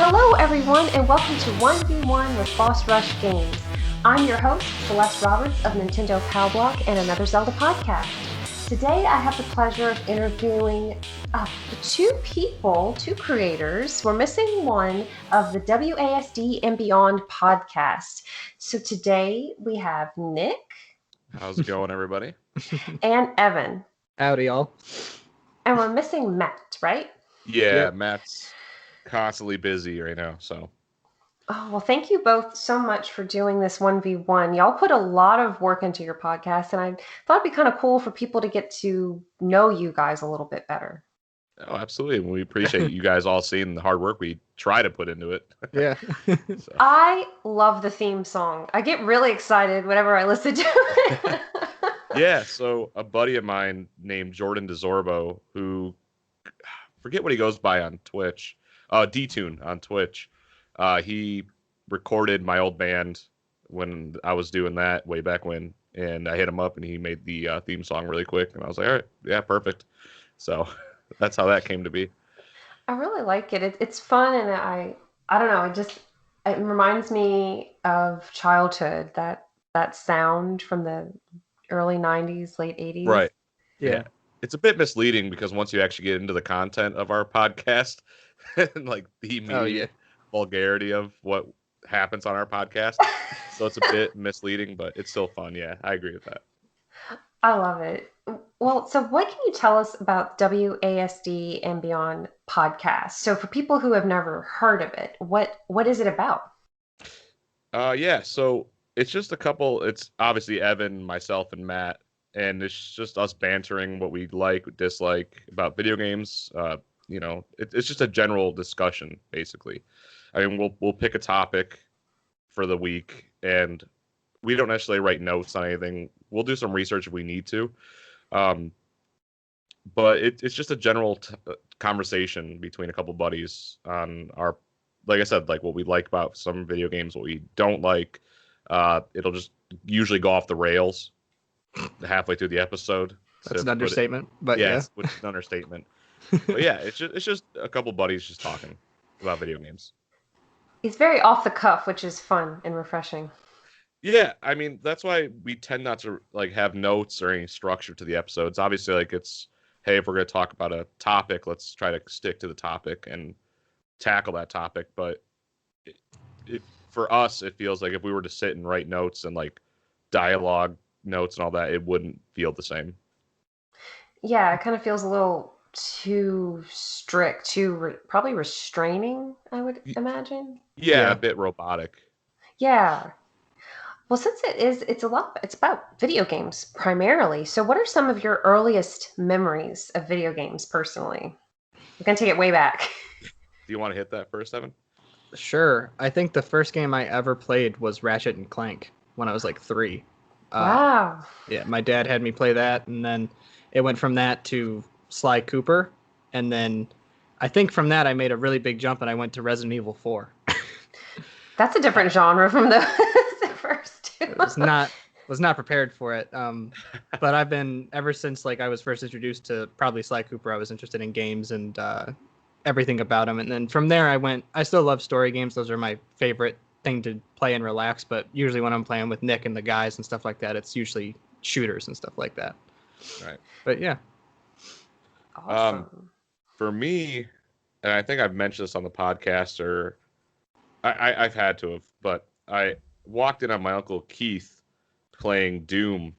Hello everyone and welcome to 1v1 with Boss Rush Games. I'm your host, Celeste Roberts of Nintendo Pow Block and Another Zelda podcast. Today I have the pleasure of interviewing two creators. We're missing one of the WASD and Beyond podcast. So today we have Nick. How's it going, everybody? And Evan. Howdy, y'all. And we're missing Matt, right? Yeah, Yep. Matt's constantly busy right now, so. Oh, well, thank you both so much for doing this 1v1. Y'all put a lot of work into your podcast, and I thought it'd be kind of cool for people to get to know you guys a little bit better. Oh, absolutely. We appreciate you guys all seeing the hard work we try to put into it. Yeah. So. I love the theme song. I get really excited whenever I listen to it. Yeah, so a buddy of mine named Jordan DeZorbo, who, forget what he goes by on Twitch, D-Tune on Twitch. He recorded my old band when I was doing that way back when, and I hit him up and he made the theme song really quick, and I was like, all right, yeah, perfect. So that's how that came to be. I really like it. It's fun, and I don't know. It reminds me of childhood. That sound from the early 90s, late 80s. Right. Yeah. It's a bit misleading because once you actually get into the content of our podcast and like the immediate vulgarity of what happens on our podcast, so it's a bit misleading, but it's still fun. Yeah, I agree with that. I love it. Well, so what can you tell us about WASD and Beyond podcast? So for people who have never heard of it, what is it about? Yeah, so it's just a couple. It's obviously Evan, myself, and Matt, and it's just us bantering what we like, dislike about video games. It's just a general discussion, basically. I mean, we'll pick a topic for the week, and we don't necessarily write notes on anything. We'll do some research if we need to, but it's just a general conversation between a couple buddies on our, like I said, like what we like about some video games, what we don't like. It'll just usually go off the rails halfway through the episode. That's an understatement, but yeah. Which is an understatement. But yeah, it's just a couple buddies just talking about video games. It's very off the cuff, which is fun and refreshing. Yeah, I mean, that's why we tend not to like have notes or any structure to the episodes. Obviously, like it's, hey, if we're going to talk about a topic, let's try to stick to the topic and tackle that topic. But for us, it feels like if we were to sit and write notes and like dialogue notes and all that, it wouldn't feel the same. Yeah, it kind of feels a little too strict, probably restraining, I would imagine. Yeah, a bit robotic. Yeah. Well, since it's about video games primarily. So what are some of your earliest memories of video games personally? We're going to take it way back. Do you want to hit that first, Evan? Sure. I think the first game I ever played was Ratchet and Clank when I was like 3. Wow. Yeah, my dad had me play that, and then it went from that to Sly Cooper, and then I think from that I made a really big jump and I went to Resident Evil 4. That's a different genre from the first two. was not prepared for it. But I've been, ever since like I was first introduced to probably Sly Cooper, I was interested in games and everything about him. And then from there I still love story games. Those are my favorite thing to play and relax. But usually when I'm playing with Nick and the guys and stuff like that, it's usually shooters and stuff like that. Right. But yeah. Awesome. For me, and I think I've mentioned this on the podcast, or I've had to have, but I walked in on my Uncle Keith playing Doom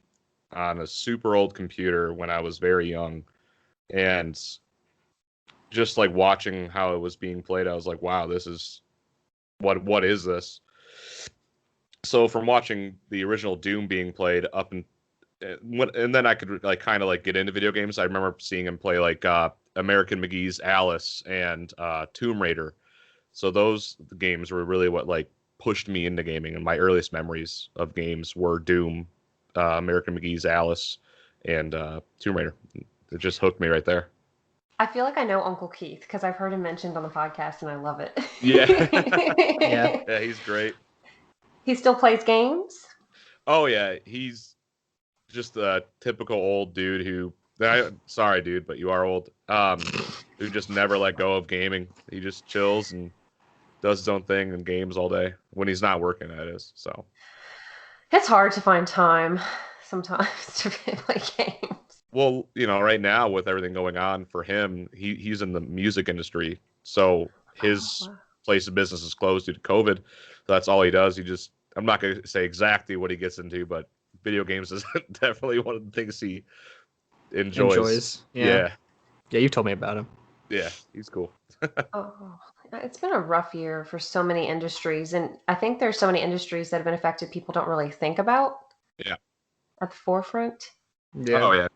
on a super old computer when I was very young, and just like watching how it was being played, I was like, wow, this is what is this? So from watching the original Doom being played up and then I could like kind of like get into video games. I remember seeing him play like American McGee's Alice and Tomb Raider. So those games were really what like pushed me into gaming, and my earliest memories of games were Doom, American McGee's Alice, and Tomb Raider. It just hooked me right there. I feel like I know Uncle Keith because I've heard him mentioned on the podcast and I love it. Yeah. Yeah, he's great. He still plays games? Oh yeah, he's just a typical old dude who, sorry dude, but you are old, who just never let go of gaming. He just chills and does his own thing in games all day when he's not working, that is. So It's hard to find time sometimes to play games. well, right now with everything going on for him, he's in the music industry, so Oh, his wow. place of business is closed due to COVID. So that's all he does. I'm not going to say exactly what he gets into, but video games is definitely one of the things he enjoys. Enjoys. Yeah. Yeah, Yeah, you told me about him. yeah, he's cool. Oh, it's been a rough year for so many industries, and I think there's so many industries that have been affected people don't really think about Yeah. at the forefront. Yeah. Oh yeah,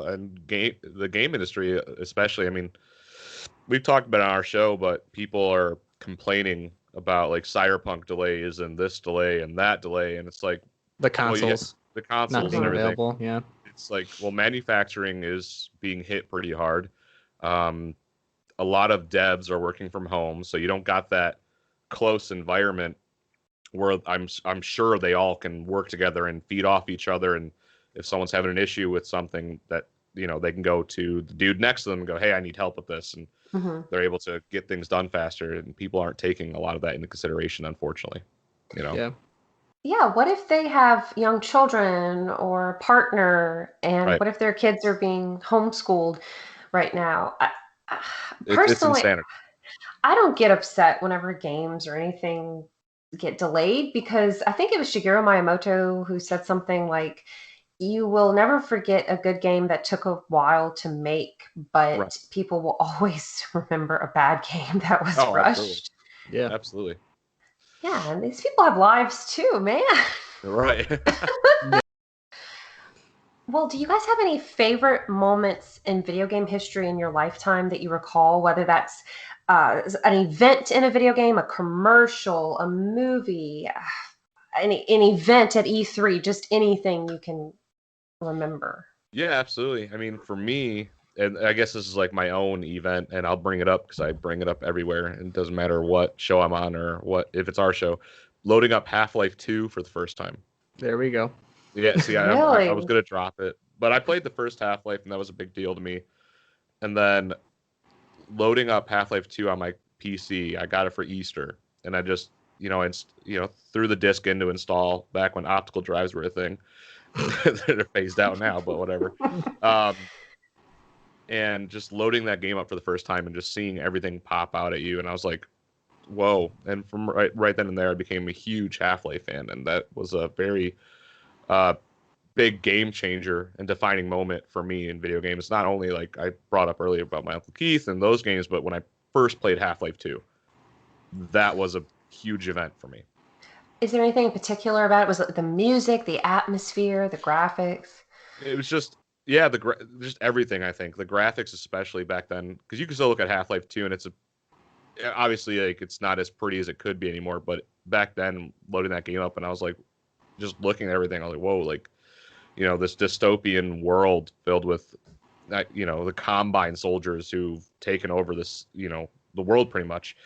and the game industry especially. I mean, we've talked about it on our show, but people are complaining about like Cyberpunk delays and this delay and that delay, and it's like, The well, yeah, consoles the not consoles and being everything. available. Yeah. It's like, well, manufacturing is being hit pretty hard. Um, a lot of devs are working from home, so you don't got that close environment where I'm sure they all can work together and feed off each other. And if someone's having an issue with something, that they can go to the dude next to them and go, "Hey, I need help with this," and Hmm. they're able to get things done faster. And people aren't taking a lot of that into consideration, unfortunately. Yeah. Yeah, what if they have young children or a partner, and Right? what if their kids are being homeschooled right now? It's Personally, insanity. I don't get upset whenever games or anything get delayed because I think it was Shigeru Miyamoto who said something like, "You will never forget a good game that took a while to make, Right? but people will always remember a bad game that was Oh, absolutely, rushed." Yeah. absolutely. Yeah, and these people have lives too, man. Right. Well, do you guys have any favorite moments in video game history in your lifetime that you recall, whether that's an event in a video game, a commercial, a movie, an event at E3, just anything you can remember? Yeah, absolutely. I mean, for me, and I guess this is like my own event, and I'll bring it up because I bring it up everywhere, and it doesn't matter what show I'm on or what if it's our show. Loading up Half-Life 2 for the first time. There we go. Yeah, see, I was Really? gonna drop it, but I played the first Half-Life, and that was a big deal to me. And then loading up Half-Life 2 on my PC, I got it for Easter, and I just threw the disc in to install back when optical drives were a thing. They're phased out now, but whatever. Um, and just loading that game up for the first time and just seeing everything pop out at you, and I was like, whoa. And from right then and there, I became a huge Half-Life fan, and that was a very uh, big game changer and defining moment for me in video games. Not only like I brought up earlier about my Uncle Keith and those games, but when I first played Half-Life 2, that was a huge event for me. Is there anything in particular about it? Was it the music, the atmosphere, the graphics? It was just, yeah, just everything. I think the graphics, especially back then, because you can still look at Half-Life 2 and it's obviously like it's not as pretty as it could be anymore. But back then, loading that game up and I was like, just looking at everything, I was like, whoa, like this dystopian world filled with the Combine soldiers who've taken over this the world pretty much,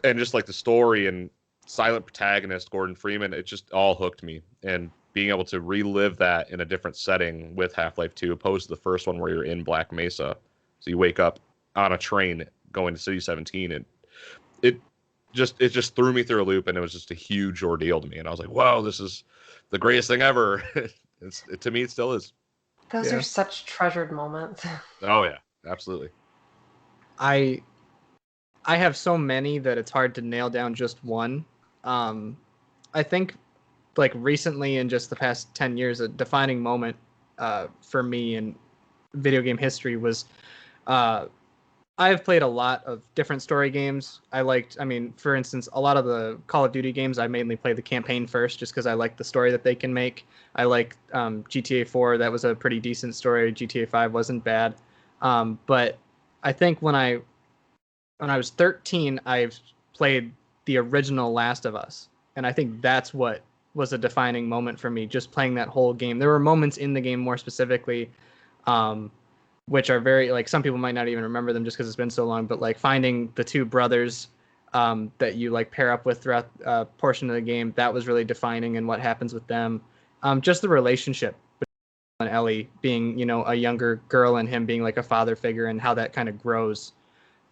and just like the story and silent protagonist Gordon Freeman, it just all hooked me. And being able to relive that in a different setting with Half-Life 2 opposed to the first one where you're in Black Mesa, so you wake up on a train going to City 17, and it just threw me through a loop, and it was just a huge ordeal to me, and I was like, whoa, this is the greatest thing ever. To me, it still is. Those Yeah. are such treasured moments. Oh yeah, absolutely. I have so many that it's hard to nail down just one. I think like recently in just the past 10 years, a defining moment for me in video game history was I've played a lot of different story games. For instance, a lot of the Call of Duty games, I mainly play the campaign first just because I like the story that they can make. I like GTA 4. That was a pretty decent story. GTA 5 wasn't bad. But I think when I was 13, I've played the original Last of Us. And I think that's what was a defining moment for me, just playing that whole game. There were moments in the game more specifically, which are very, like, some people might not even remember them just because it's been so long, but like finding the two brothers that you like pair up with throughout a portion of the game, that was really defining, and what happens with them. Just the relationship between Ellie being, a younger girl and him being like a father figure, and how that kind of grows.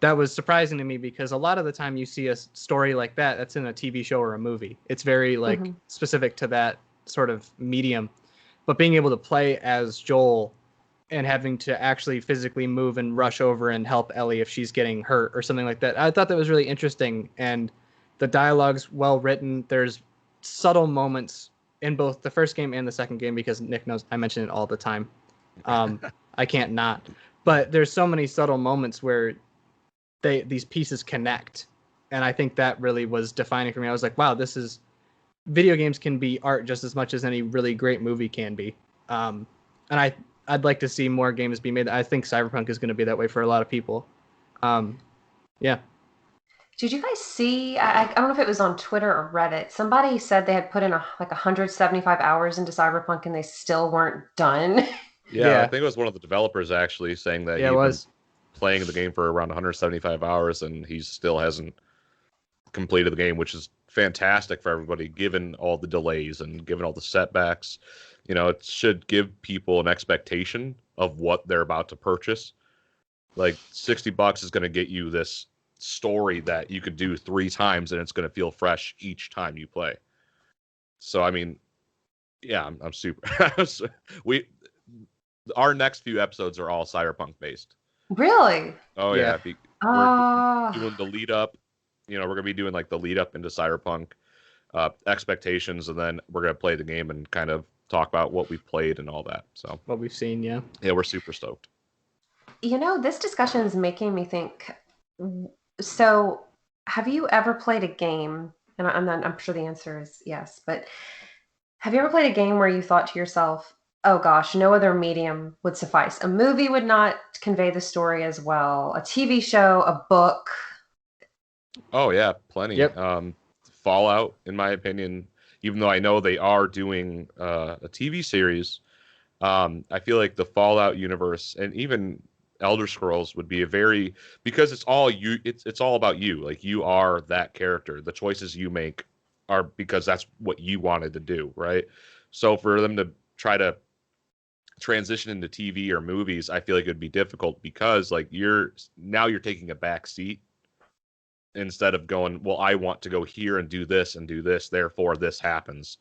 that was surprising to me because a lot of the time you see a story like that that's in a TV show or a movie. It's very like specific to that sort of medium. But being able to play as Joel and having to actually physically move and rush over and help Ellie if she's getting hurt or something like that, I thought that was really interesting. And the dialogue's well written. There's subtle moments in both the first game and the second game because Nick knows I mention it all the time. I can't not. But there's so many subtle moments where these pieces connect. And I think that really was defining for me. I was like, wow, video games can be art just as much as any really great movie can be. And I'd like to see more games be made. I think Cyberpunk is going to be that way for a lot of people. Yeah. Did you guys see, I don't know if it was on Twitter or Reddit, somebody said they had put in like 175 hours into Cyberpunk and they still weren't done. Yeah, I think it was one of the developers actually saying that he was playing the game for around 175 hours and he still hasn't completed the game, which is fantastic for everybody, given all the delays and given all the setbacks. You know, it should give people an expectation of what they're about to purchase. Like $60 is going to get you this story that you could do 3 times and it's going to feel fresh each time you play. So, I mean, yeah, I'm super. Our next few episodes are all Cyberpunk based. Really? Oh yeah. We're doing the lead up. You know, we're gonna be doing like the lead up into Cyberpunk, expectations, and then we're gonna play the game and kind of talk about what we've played and all that. So what we've seen, yeah, we're super stoked. You know, this discussion is making me think. So, have you ever played a game? And I'm sure the answer is yes. But have you ever played a game where you thought to yourself, "Oh gosh, no other medium would suffice. A movie would not convey the story as well. A TV show, a book." Oh yeah, plenty. Yep. Fallout, in my opinion, even though I know they are doing a TV series, I feel like the Fallout universe and even Elder Scrolls would be because it's all you. It's all about you. Like you are that character. The choices you make are because that's what you wanted to do, right? So for them to try to transition into TV or movies, I feel like it'd be difficult because like you're taking a back seat instead of going, well, I want to go here and do this, therefore this happens.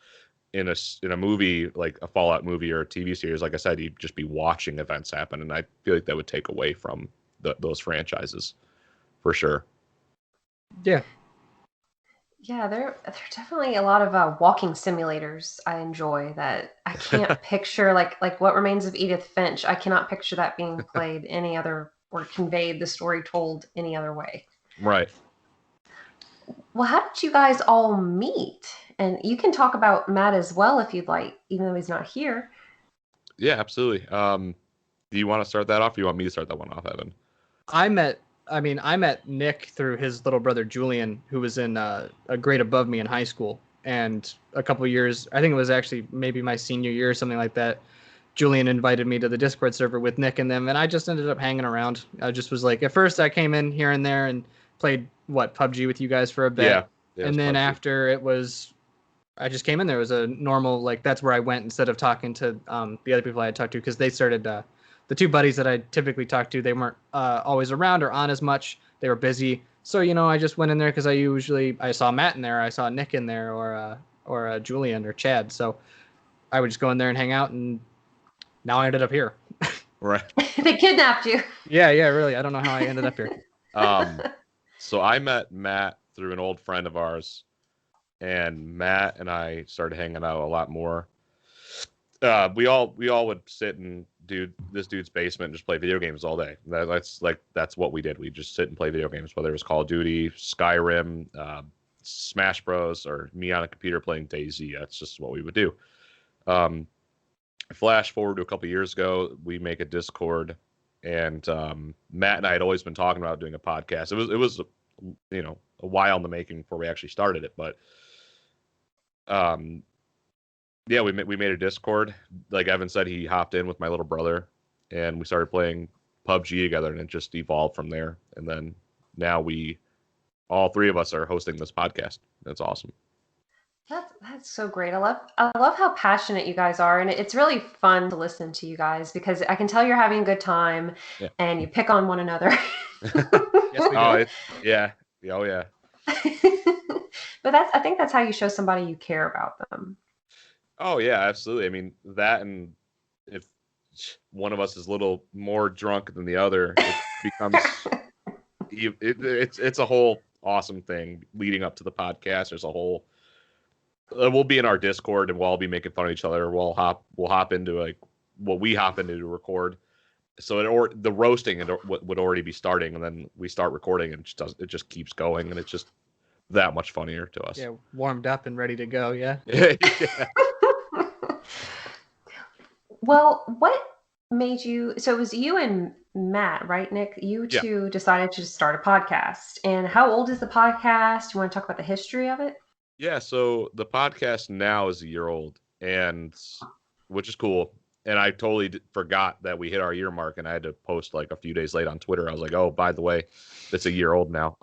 In a movie, like a Fallout movie or a TV series, like I said, you'd just be watching events happen, and I feel like that would take away from those franchises, for sure. Yeah. Yeah, there are definitely a lot of walking simulators I enjoy that I can't picture, like What Remains of Edith Finch. I cannot picture that being played any other or conveyed the story told any other way. Right. Well, how did you guys all meet? And you can talk about Matt as well if you'd like, even though he's not here. Yeah, absolutely. Do you want to start that off, or you want me to start that one off, Evan? I met Nick through his little brother Julian, who was in a grade above me in high school. And a couple of years, I think it was actually maybe my senior year or something like that, Julian invited me to the Discord server with Nick and them, and I just ended up hanging around. I just was like, at first I came in here and there and played PUBG with you guys for a bit. Yeah, and then PUBG. After it was, I just came in there. It was a normal, like, that's where I went instead of talking to the other people I had talked to, because they started, the 2 buddies that I typically talk to, they weren't always around or on as much. They were busy. So, I just went in there because I saw Matt in there, I saw Nick in there, or Julian or Chad. So I would just go in there and hang out, and now I ended up here. Right. They kidnapped you. Yeah, really. I don't know how I ended up here. So I met Matt through an old friend of ours, and Matt and I started hanging out a lot more. We all would sit in this dude's basement and just play video games all day. That's what we did. We just sit and play video games, whether it was Call of Duty, Skyrim, Smash Bros, or me on a computer playing DayZ. That's just what we would do. Flash forward to a couple years ago, we make a Discord, and Matt and I had always been talking about doing a podcast. It was a while in the making before we actually started it, but we made a Discord. Like Evan said, he hopped in with my little brother, and we started playing PUBG together, and it just evolved from there. And then now all 3 of us are hosting this podcast. That's awesome. That's so great. I love how passionate you guys are, and it's really fun to listen to you guys because I can tell you're having a good time, Yeah. and you pick on one another. Yes, we Oh, do. yeah. Oh, yeah. But I think that's how you show somebody you care about them. Oh, yeah, absolutely. I mean, that and if one of us is a little more drunk than the other, it becomes it's a whole awesome thing leading up to the podcast. There's a whole we'll be in our Discord and we'll all be making fun of each other. We'll hop into like what we hop into to record. So the roasting would already be starting, and then we start recording, and it just keeps going, and it's just that much funnier to us. Yeah, warmed up and ready to go. Yeah. Yeah. Well, what made you? So it was you and Matt, right, Nick? You Yeah. two decided to start a podcast. And how old is the podcast? You want to talk about the history of it? Yeah, so the podcast now is a year old, and which is cool. And I totally forgot that we hit our year mark, and I had to post like a few days late on Twitter. I was like, "Oh, by the way, it's a year old now."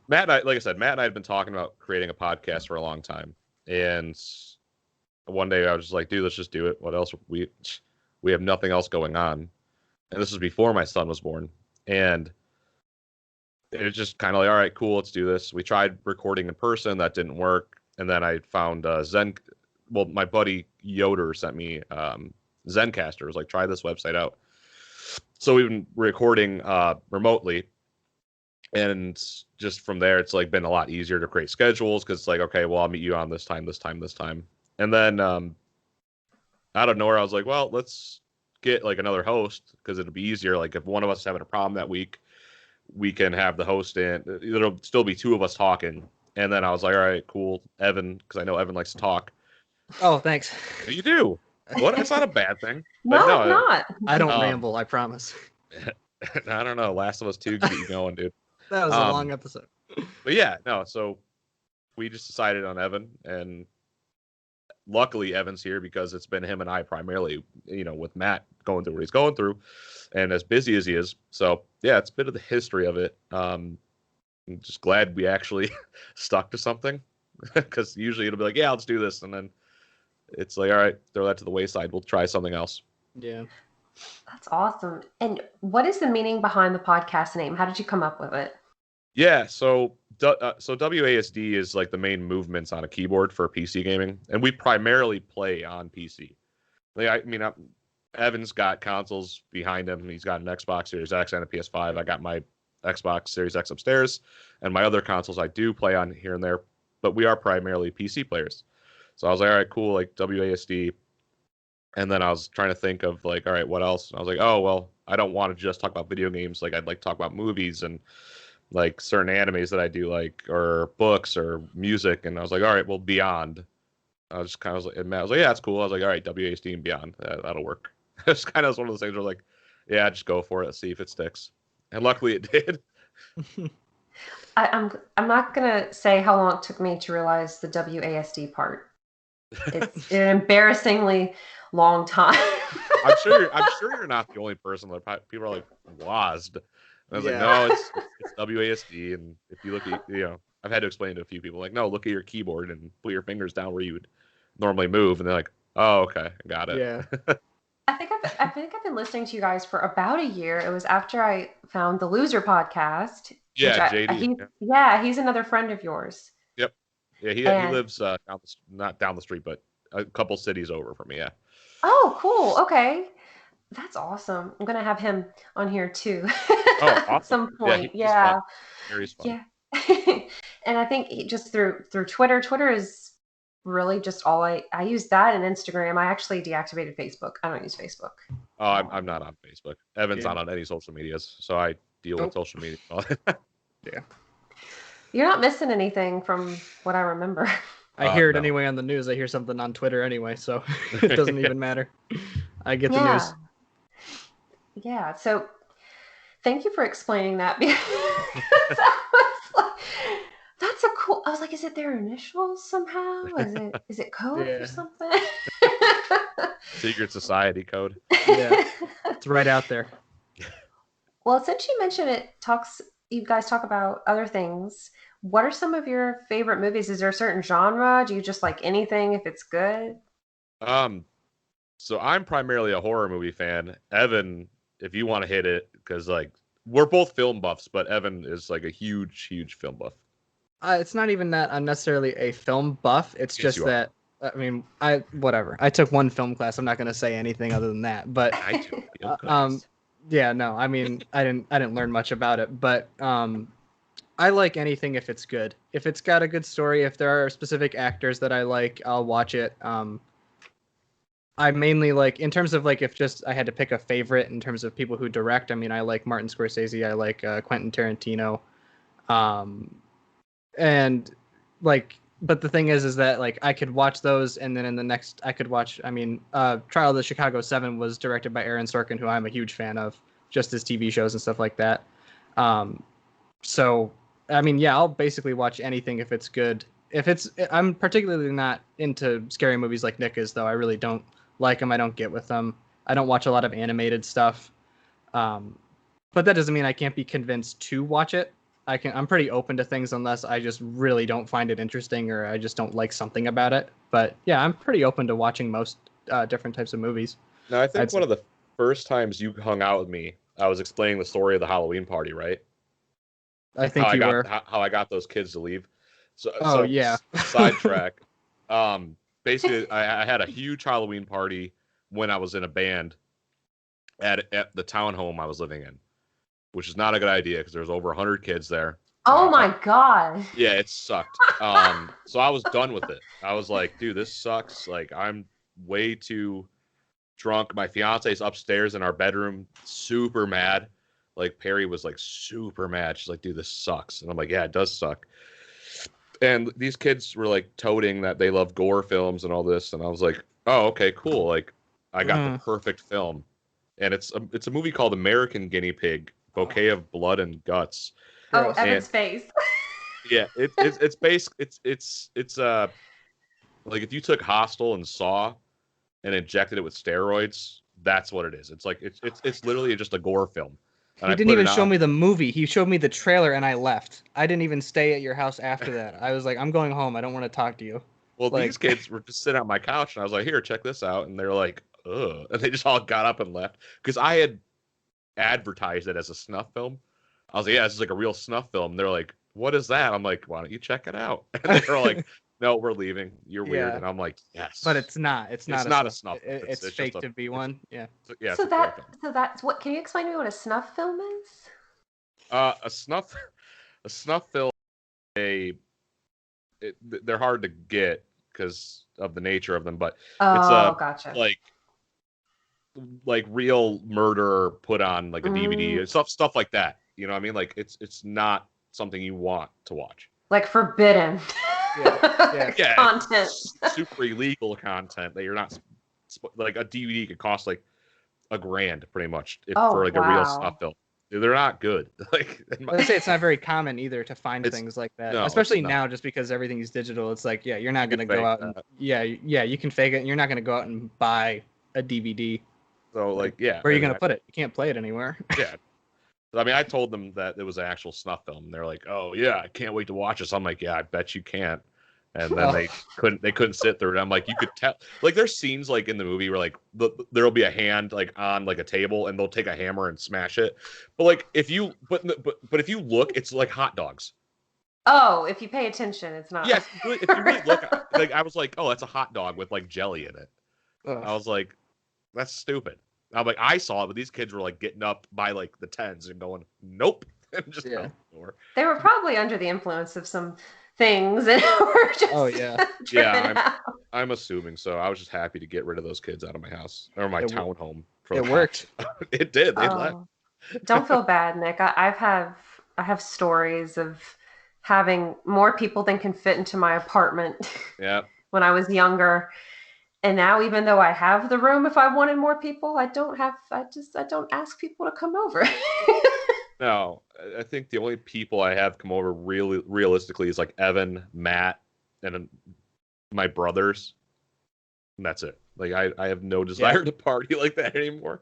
Like I said, Matt and I had been talking about creating a podcast for a long time, and one day I was just like, "Dude, let's just do it. What else? We have nothing else going on." And this was before my son was born, and it was just kind of like, all right, cool, let's do this. We tried recording in person, that didn't work, and then I found Zen. Well, my buddy Yoder sent me Zencaster. It was like, try this website out. So we've been recording remotely, and just from there, it's like been a lot easier to create schedules because it's like, okay, well, I'll meet you on this time, this time, this time, and then out of nowhere, I was like, well, let's get like another host because it'll be easier. Like if one of us is having a problem that week, we can have the host in. It'll still be two of us talking. And then I was like, all right, cool, Evan, because I know Evan likes to talk. Oh, thanks. You do. What? It's not a bad thing. No, But no, it's not. I don't ramble. I promise. I don't know. Last of Us 2 get you going, dude. That was a long episode. But yeah, no. So we just decided on Evan, and luckily Evan's here because it's been him and I primarily, with Matt going through what he's going through and as busy as he is. So yeah, it's a bit of the history of it. I'm just glad we actually stuck to something because usually it'll be like, yeah, let's do this. And then it's like, all right, throw that to the wayside. We'll try something else. Yeah. That's awesome. And what is the meaning behind the podcast name? How did you come up with it? Yeah, so WASD is like the main movements on a keyboard for PC gaming, and we primarily play on PC. Like, Evan's got consoles behind him. He's got an Xbox Series X and a PS5. I got my Xbox Series X upstairs, and my other consoles I do play on here and there, but we are primarily PC players. So I was like, all right, cool, like WASD. And then I was trying to think of like, all right, what else? And I was like, oh, well, I don't want to just talk about video games. Like, I'd like to talk about movies and like certain animes that I do like, or books or music. And I was like, all right, well, Beyond. I was just kind of like, and Matt was like, yeah, that's cool. I was like, all right, WASD and Beyond. That'll work. It's kind of one of those things where like, yeah, just go for it. See if it sticks. And luckily it did. I'm not gonna say how long it took me to realize the WASD part. It's an embarrassingly long time. I'm sure you're not the only person. That people are like, WASD. And I was like, no, it's WASD. And if you look at, I've had to explain to a few people, like, no, look at your keyboard and put your fingers down where you would normally move. And they're like, oh, okay, I got it. Yeah. I think I've been listening to you guys for about a year. It was after I found the Loser podcast. Yeah, JD. He's another friend of yours. Yep. Yeah, he lives not down the street, but a couple cities over from me. Yeah. Oh, cool. Okay. That's awesome. I'm gonna have him on here too. Oh, awesome. At some point. Yeah. He's fun. Yeah. And I think just through Twitter. Twitter is really just all I use that, and Instagram. I actually deactivated Facebook. I don't use Facebook. Oh, I'm not on Facebook. Evan's not on any social medias, so I deal with social media. Yeah. You're not missing anything from what I remember. I hear it anyway on the news. I hear something on Twitter anyway, so it doesn't even matter. I get the news. Yeah. So thank you for explaining that. Because I was like, that's a cool. I was like, is it their initials somehow? Is it code or something? Secret society code. Yeah. It's right out there. Well, since you mentioned it talks you guys talk about other things. What are some of your favorite movies? Is there a certain genre? Do you just like anything if it's good? Um, so I'm primarily a horror movie fan. Evan, if you want to hit it, because like we're both film buffs, but Evan is like a huge film buff. It's not even that I'm necessarily a film buff. It's Yes, just you are. that I mean, whatever. I took one film class. I'm not going to say anything other than that. But I took film um, class. yeah, no. I mean, I didn't learn much about it, but I like anything if it's good. If it's got a good story, if there are specific actors that I like, I'll watch it. I mainly like in terms of like if just I had to pick a favorite in terms of people who direct. I mean, I like Martin Scorsese. I like Quentin Tarantino. Um, and like but the thing is that like I could watch those and then in the next I could watch I mean Trial of the Chicago 7 was directed by Aaron Sorkin, who I'm a huge fan of, just his TV shows and stuff like that. um so I mean, yeah, I'll basically watch anything if it's good. If it's I'm particularly not into scary movies like Nick is, though. I really don't like them. I don't get with them. I don't watch a lot of animated stuff. um but that doesn't mean I can't be convinced to watch it. I'm pretty open to things unless I just really don't find it interesting or I just don't like something about it. But yeah, I'm pretty open to watching most different types of movies. Now, I I'd think one say. of the first times you hung out with me, I was explaining the story of the Halloween party, right? I think you were. How I got those kids to leave. So Oh yeah. sidetrack. Basically, I had a huge Halloween party when I was in a band at the townhome I was living in, which is not a good idea because there was over 100 kids there. Oh my God. Yeah, it sucked. So I was done with it. I was like, dude, this sucks. Like, I'm way too drunk. My fiance's upstairs in our bedroom, super mad. Like, Perry was like super mad. She's like, dude, this sucks. And I'm like, yeah, it does suck. And these kids were like toting that they love gore films and all this. And I was like, oh, okay, cool. Like, I got the perfect film. And it's a movie called American Guinea Pig, Bouquet of Blood and Guts. Oh, Gross. Evan's face. Yeah, it's based it's like if you took Hostel and Saw and injected it with steroids, that's what it is. It's like it's literally just a gore film. And He I didn't put even it show on. me the movie. He showed me the trailer and I left. I didn't even stay at your house after that. I was like, I'm going home. I don't want to talk to you. Well, Like, these kids were just sitting on my couch, and I was like, "Here, check this out," and they're like, "Ugh," and they just all got up and left because I had advertised it as a snuff film. I was like, "Yeah, this is like a real snuff film." And they're like, "What is that?" I'm like, "Why don't you check it out?" And they're like, "No, we're leaving. You're weird." yeah, And I'm like, "Yes." but it's not. It's not It's not a snuff. snuff film. It's It's just fake a to be it's one. Yeah. yeah, it's So a gore film. that's what. Can you explain to me what a snuff film is? A snuff a snuff film. A they're hard to get because of the nature of them, but it's Oh, a gotcha. like real murder put on like a DVD Mm, and stuff like that. You know what I mean? Like it's not something you want to watch. like forbidden Yeah. Yeah, content. it's super illegal content that you're not like a DVD could cost like $1,000 pretty much if for Oh, like a real wow. snuff film. They're not good. Like Let's say it's not very common either to find it's things like that, no, it's especially not. now, just because everything's digital. It's like, yeah, you're not You gonna can go fake out and that. yeah, you can fake it. And you're not gonna go out and buy a DVD. So like yeah, Where are you and gonna put it? You can't play it anywhere. yeah. I mean, I told them that it was an actual snuff film. And they're like, "Oh yeah, I can't wait to watch this." I'm like, "Yeah, I bet you can't." And then Oh. they couldn't sit through it. I'm like, you could tell. Like, there's scenes like in the movie where like there'll be a hand like on like a table and they'll take a hammer and smash it. But like if you but if you look, it's like hot dogs. Oh, if you pay attention, it's not. Yeah, if you really look, like I was like, "Oh, that's a hot dog with like jelly in it." Ugh. I was like, "That's stupid." I'm like, I saw it, but these kids were like getting up by like the tens and going, "Nope," and just Yeah. out the door. They were probably under the influence of some things and were just Oh, yeah. tripping out. I'm assuming so. I was just happy to get rid of those kids out of my house or my It townhome. It worked. It did. They left. Oh, don't feel bad, Nick. I have stories of having more people than can fit into my apartment Yeah. when I was younger. And now, even though I have the room, if I wanted more people, I don't ask people to come over. No, I think the only people I have come over really realistically is like Evan, Matt, and my brothers. And that's it. Like I have no desire to party like that anymore.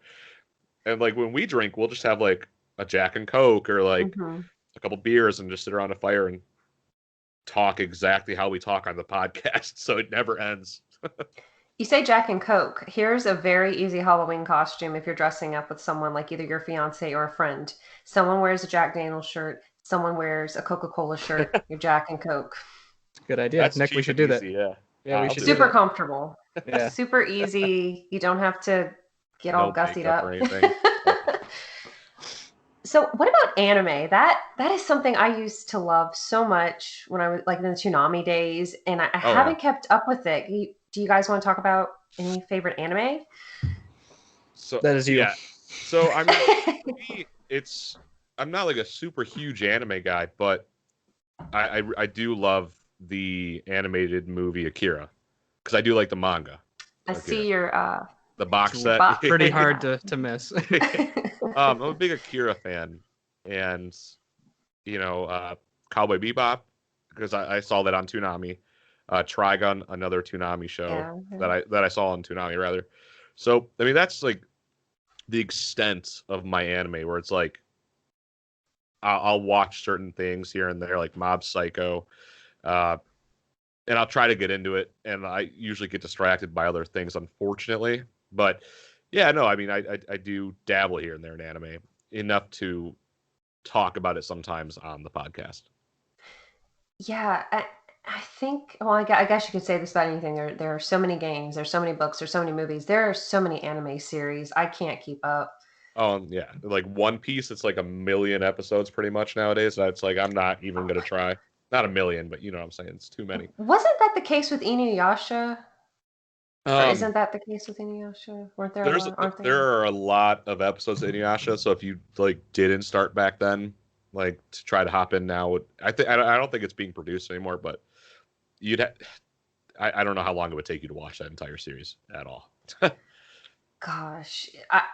And like when we drink, we'll just have like a Jack and Coke or like Mhm. a couple beers and just sit around a fire and talk exactly how we talk on the podcast, so it never ends. You say Jack and Coke. Here's a very easy Halloween costume if you're dressing up with someone like either your fiance or a friend. Someone wears a Jack Daniel's shirt. Someone wears a Coca-Cola shirt. You're Jack and Coke. Good idea. That's Nick, we should do that. easy, yeah. Yeah, we I'll should do do Super that. comfortable. Yeah. Super easy. You don't have to get all No gussied makeup up. or anything. So what about anime? That is something I used to love so much when I was like in the Toonami days, and I Oh, haven't kept up with it. Do you guys want to talk about any favorite anime? So That is you. Yeah. So I mean, for me, I'm not like a super huge anime guy, but I do love the animated movie Akira because I do like the manga. I Akira. see your The box It's set. Pretty hard to miss. I'm a big Akira fan, and Cowboy Bebop because I saw that on Toonami. Trigun, another Toonami show Yeah. that I saw on Toonami rather. So I mean that's like the extent of my anime where it's like I'll watch certain things here and there like Mob Psycho, and I'll try to get into it, and I usually get distracted by other things, unfortunately. But yeah, no, I mean I do dabble here and there in anime enough to talk about it sometimes on the podcast. Yeah, I think, well, I guess you could say this about anything. There are so many games, there's so many books, there's so many movies, there are so many anime series. I can't keep up. Oh yeah, like One Piece, it's like 1 million episodes pretty much nowadays. That's like I'm not even gonna try. Not 1 million, but you know what I'm saying. It's too many. Wasn't that the case with Inuyasha? Or Um, isn't that the case with Inuyasha? Weren't there a there's lot, aren't there there? are a lot of episodes of Inuyasha, so if you like didn't start back then, like to try to hop in now, I don't think it's being produced anymore, but you'd I don't know how long it would take you to watch that entire series at all. Gosh,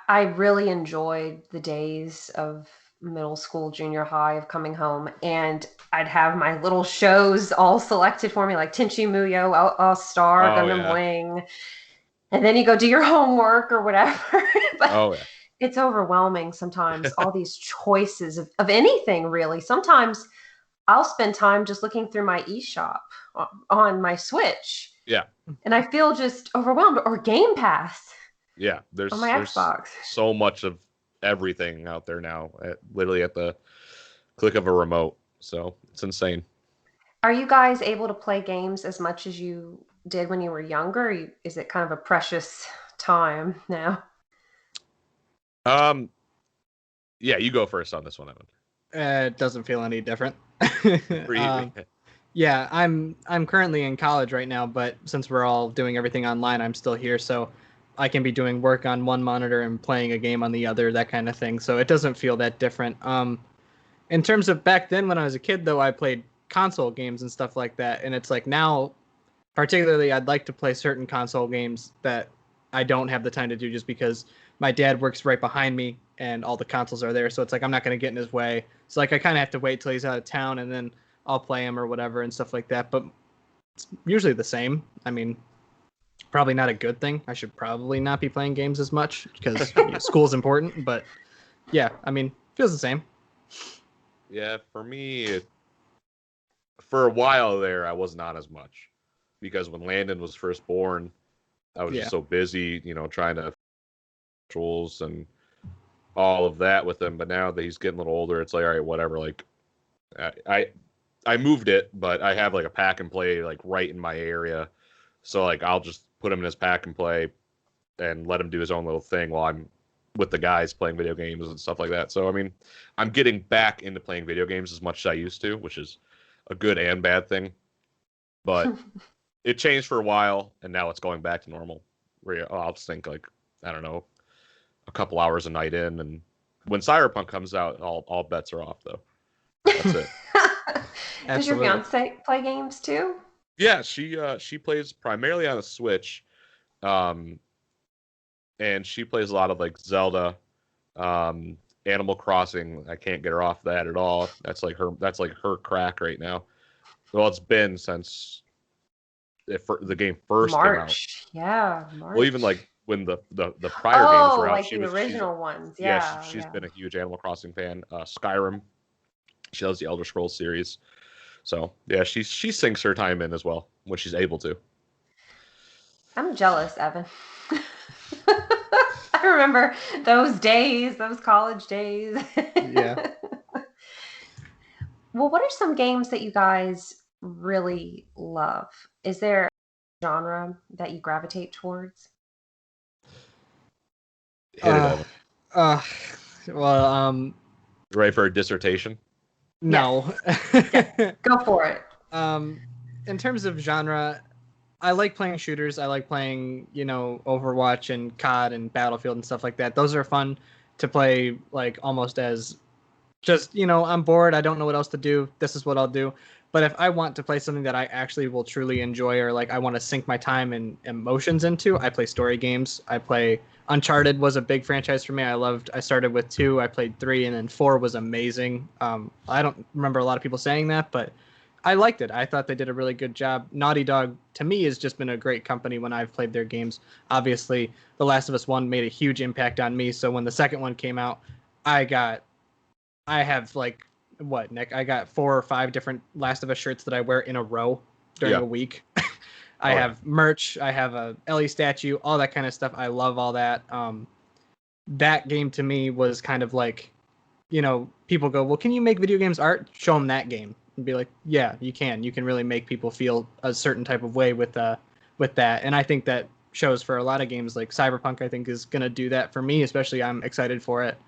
I really enjoyed the days of middle school, junior high of coming home, and I'd have my little shows all selected for me, like Tenchi Muyo, All Star, Oh Gundam yeah. Wing, and then you go do your homework or whatever. But Oh yeah. it's overwhelming sometimes, all these choices of anything, really. Sometimes I'll spend time just looking through my eShop on my Switch, Yeah. and I feel just overwhelmed. Or Game Pass Yeah. on my Xbox. So much of everything out there now, literally at the click of a remote. So it's insane. Are you guys able to play games as much as you did when you were younger? Is it kind of a precious time now? Yeah, you go first on this one, Evan. It doesn't feel any different. For you. Yeah, I'm currently in college right now, but since we're all doing everything online, I'm still here, so I can be doing work on one monitor and playing a game on the other, that kind of thing. So it doesn't feel that different. In terms of back then when I was a kid, though, I played console games and stuff like that, and it's like now, particularly, I'd like to play certain console games that I don't have the time to do just because my dad works right behind me and all the consoles are there. So it's like I'm not going to get in his way. So like I kind of have to wait till he's out of town and then I'll play him or whatever and stuff like that. But it's usually the same. I mean, probably not a good thing. I should probably not be playing games as much because school's important. But yeah, I mean, feels the same. Yeah, for me, for a while there, I was not as much because when Landon was first born, I was just so busy, trying to tools and all of that with him. But now that he's getting a little older, it's like, all right, whatever. Like, I moved it, but I have like a pack and play like right in my area, so like I'll just put him in his pack and play and let him do his own little thing while I'm with the guys playing video games and stuff like that. So I mean, I'm getting back into playing video games as much as I used to, which is a good and bad thing. But it changed for a while, and now it's going back to normal. Where I'll just think like, I don't know, a couple hours a night in, and when Cyberpunk comes out, all bets are off though. That's it. Does your fiance play games too? Yeah, she plays primarily on a Switch, and she plays a lot of like Zelda, Animal Crossing. I can't get her off that at all. That's like her crack right now. Well, it's been since the game first came out. March. Yeah, March. Well, even like when the prior games were out, like the original ones. Yeah, she's been a huge Animal Crossing fan. Skyrim, She loves the Elder Scrolls series. So yeah, she sinks her time in as well when she's able to. I'm jealous, Evan. I remember those days, those college days. Yeah. Well, what are some games that you guys really love? Is there a genre that you gravitate towards? Hit it, Uh, Evan. uh, well, Ready for a dissertation? no. Yes. Go for it. In terms of genre, I like playing shooters. I like playing, Overwatch and COD and Battlefield and stuff like that. Those are fun to play, like almost as just, I'm bored. I don't know what else to do. This is what I'll do. But if I want to play something that I actually will truly enjoy, or like I want to sink my time and emotions into, I play story games. I play Uncharted was a big franchise for me. I started with 2, I played 3, and then 4 was amazing. I don't remember a lot of people saying that, but I liked it. I thought they did a really good job. Naughty Dog, to me, has just been a great company when I've played their games. Obviously, The Last of Us 1 made a huge impact on me. So when the second one came out, I have like, what, Nick? I got 4 or 5 different Last of Us shirts that I wear in a row during a week. I have merch. I have a Ellie statue, all that kind of stuff. I love all that. That game to me was kind of like, people go, well, can you make video games art? Show them that game. And be like, yeah, you can. You can really make people feel a certain type of way with that. And I think that shows for a lot of games. Like Cyberpunk, I think is going to do that for me, especially I'm excited for it.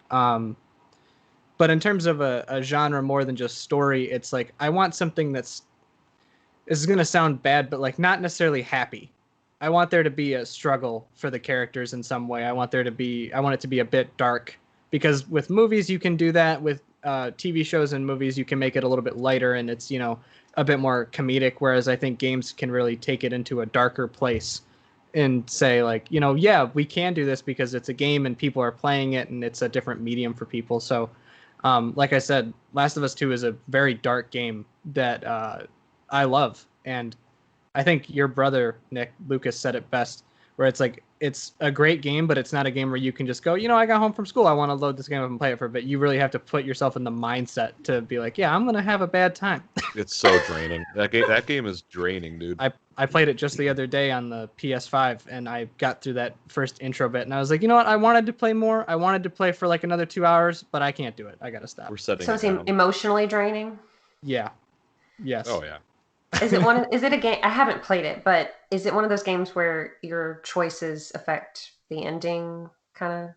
But in terms of a genre more than just story, it's like I want something this is going to sound bad, but like not necessarily happy. I want there to be a struggle for the characters in some way. I want it to be a bit dark, because with movies you can do that. With TV shows and movies, you can make it a little bit lighter and it's, a bit more comedic. Whereas I think games can really take it into a darker place and say like, yeah, we can do this because it's a game and people are playing it and it's a different medium for people. So, like I said, Last of Us 2 is a very dark game that I love. And I think your brother, Nick Lucas, said it best, where it's like, it's a great game, but it's not a game where you can just go, I got home from school, I want to load this game up and play it for a bit. You really have to put yourself in the mindset to be like, yeah, I'm going to have a bad time. It's so draining. That game is draining, dude. I played it just the other day on the PS5, and I got through that first intro bit, and I was like, you know what? I wanted to play more. I wanted to play for like another 2 hours, but I can't do it. I got to stop. We're setting So it it's down. emotionally draining? Yeah. Yes. Oh, yeah. Is it a game? I haven't played it, but is it one of those games where your choices affect the ending, kind of?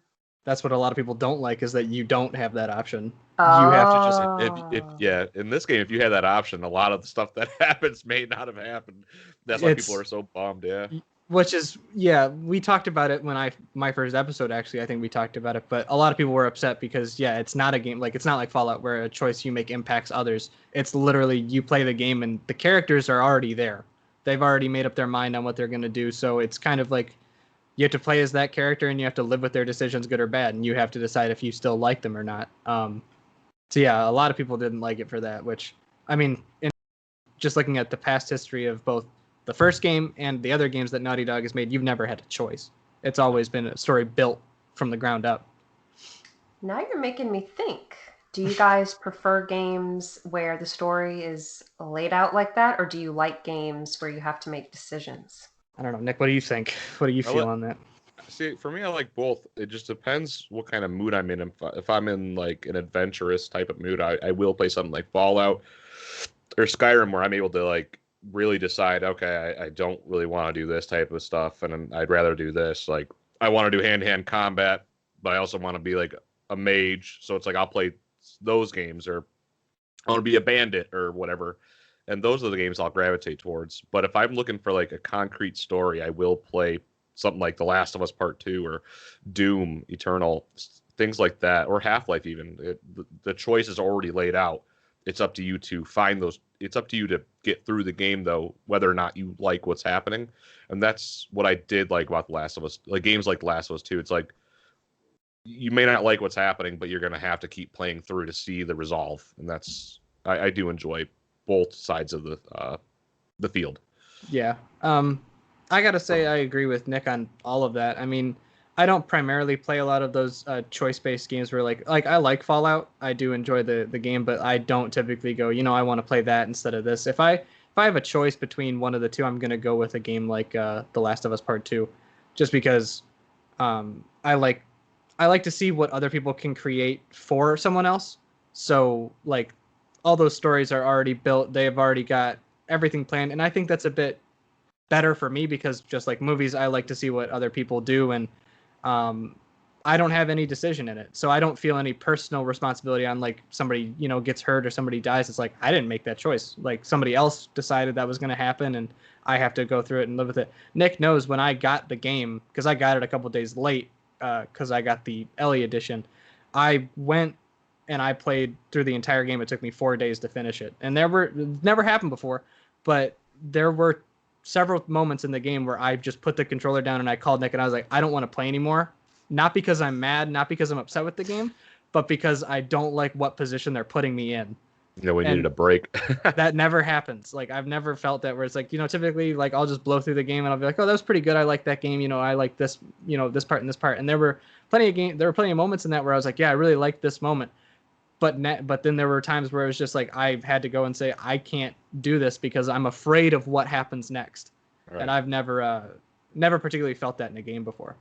That's what a lot of people don't like, is that you don't have that option. Oh. You have to just... In this game, if you had that option, a lot of the stuff that happens may not have happened. That's why people are so bummed, yeah. Which is, yeah, we talked about it when my first episode, actually, I think we talked about it, but a lot of people were upset because, yeah, it's not a game, like, it's not like Fallout where a choice you make impacts others. It's literally, you play the game and the characters are already there. They've already made up their mind on what they're going to do, so it's kind of like, you have to play as that character and you have to live with their decisions, good or bad, and you have to decide if you still like them or not. So yeah, a lot of people didn't like it for that, which, I mean, just looking at the past history of both the first game and the other games that Naughty Dog has made, you've never had a choice. It's always been a story built from the ground up. Now you're making me think. Do you guys prefer games where the story is laid out like that, or do you like games where you have to make decisions? I don't know, Nick, what do you think? What do you feel on that? See, for me, I like both. It just depends what kind of mood I'm in. If I'm in like an adventurous type of mood, I will play something like Fallout or Skyrim, where I'm able to like really decide, okay, I don't really want to do this type of stuff, and I'd rather do this. Like, I want to do hand-to-hand combat, but I also want to be like a mage. So it's like I'll play those games, or I want to be a bandit or whatever. And those are the games I'll gravitate towards. But if I'm looking for like a concrete story, I will play something like The Last of Us Part 2 or Doom Eternal, things like that, or Half-Life even. The choice is already laid out. It's up to you to find those. It's up to you to get through the game, though, whether or not you like what's happening. And that's what I did like about The Last of Us. Like games like The Last of Us 2, it's like you may not like what's happening, but you're going to have to keep playing through to see the resolve. And that's, I do enjoy both sides of the field. Yeah. I got to say, I agree with Nick on all of that. I mean, I don't primarily play a lot of those choice-based games where like I like Fallout. I do enjoy the game, but I don't typically go, I want to play that instead of this. If I have a choice between one of the two, I'm gonna go with a game like The Last of Us Part 2, just because I like to see what other people can create for someone else. So like all those stories are already built. They've already got everything planned, and I think that's a bit better for me because just like movies, I like to see what other people do, and I don't have any decision in it, so I don't feel any personal responsibility on like somebody gets hurt or somebody dies. It's like I didn't make that choice. Like somebody else decided that was going to happen, and I have to go through it and live with it. Nick knows when I got the game because I got it a couple days late because I got the Ellie edition. I went and I played through the entire game. It took me 4 days to finish it, and never happened before, but there were several moments in the game where I just put the controller down and I called Nick and I was like, I don't want to play anymore. Not because I'm mad, not because I'm upset with the game, but because I don't like what position they're putting me in. We needed a break. That never happens. Like I've never felt that where it's like, typically like I'll just blow through the game and I'll be like, oh, that was pretty good. I like that game. I like this, this part and this part. And there were plenty of moments in that where I was like, yeah, I really liked this moment. But then there were times where it was just like I had to go and say I can't do this because I'm afraid of what happens next, right. And I've never particularly felt that in a game before.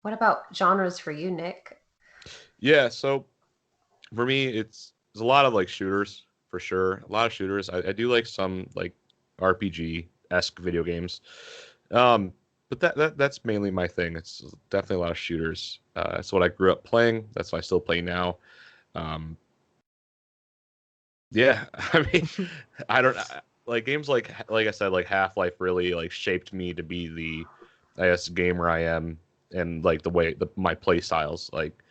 What about genres for you, Nick? Yeah, so for me, it's a lot of like shooters for sure. A lot of shooters. I do like some like RPG-esque video games. But that's mainly my thing. It's definitely a lot of shooters. That's what I grew up playing. That's what I still play now. Yeah, I mean, I don't like games like I said, like Half-Life really like shaped me to be the, I guess, gamer I am, and like the way my play styles. Like,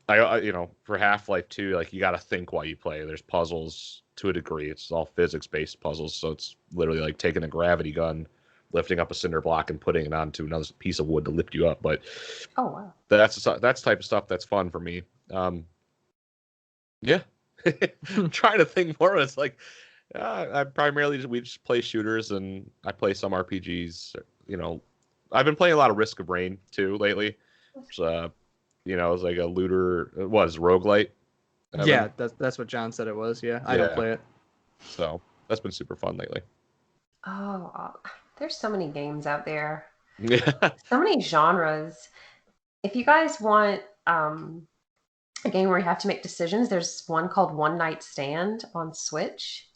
I for Half-Life 2, like you got to think while you play. There's puzzles to a degree. It's all physics-based puzzles, so it's literally like taking a gravity gun, lifting up a cinder block and putting it onto another piece of wood to lift you up. But oh wow, that's the type of stuff that's fun for me. Yeah, I'm trying to think more. It's like I primarily we just play shooters and I play some RPGs. I've been playing a lot of Risk of Rain too lately. Which, it's like a looter. It was roguelite. Yeah, that's what John said it was. Yeah, I don't play it. So that's been super fun lately. Oh, there's so many games out there. Yeah. So many genres. If you guys want a game where you have to make decisions, there's one called One Night Stand on Switch.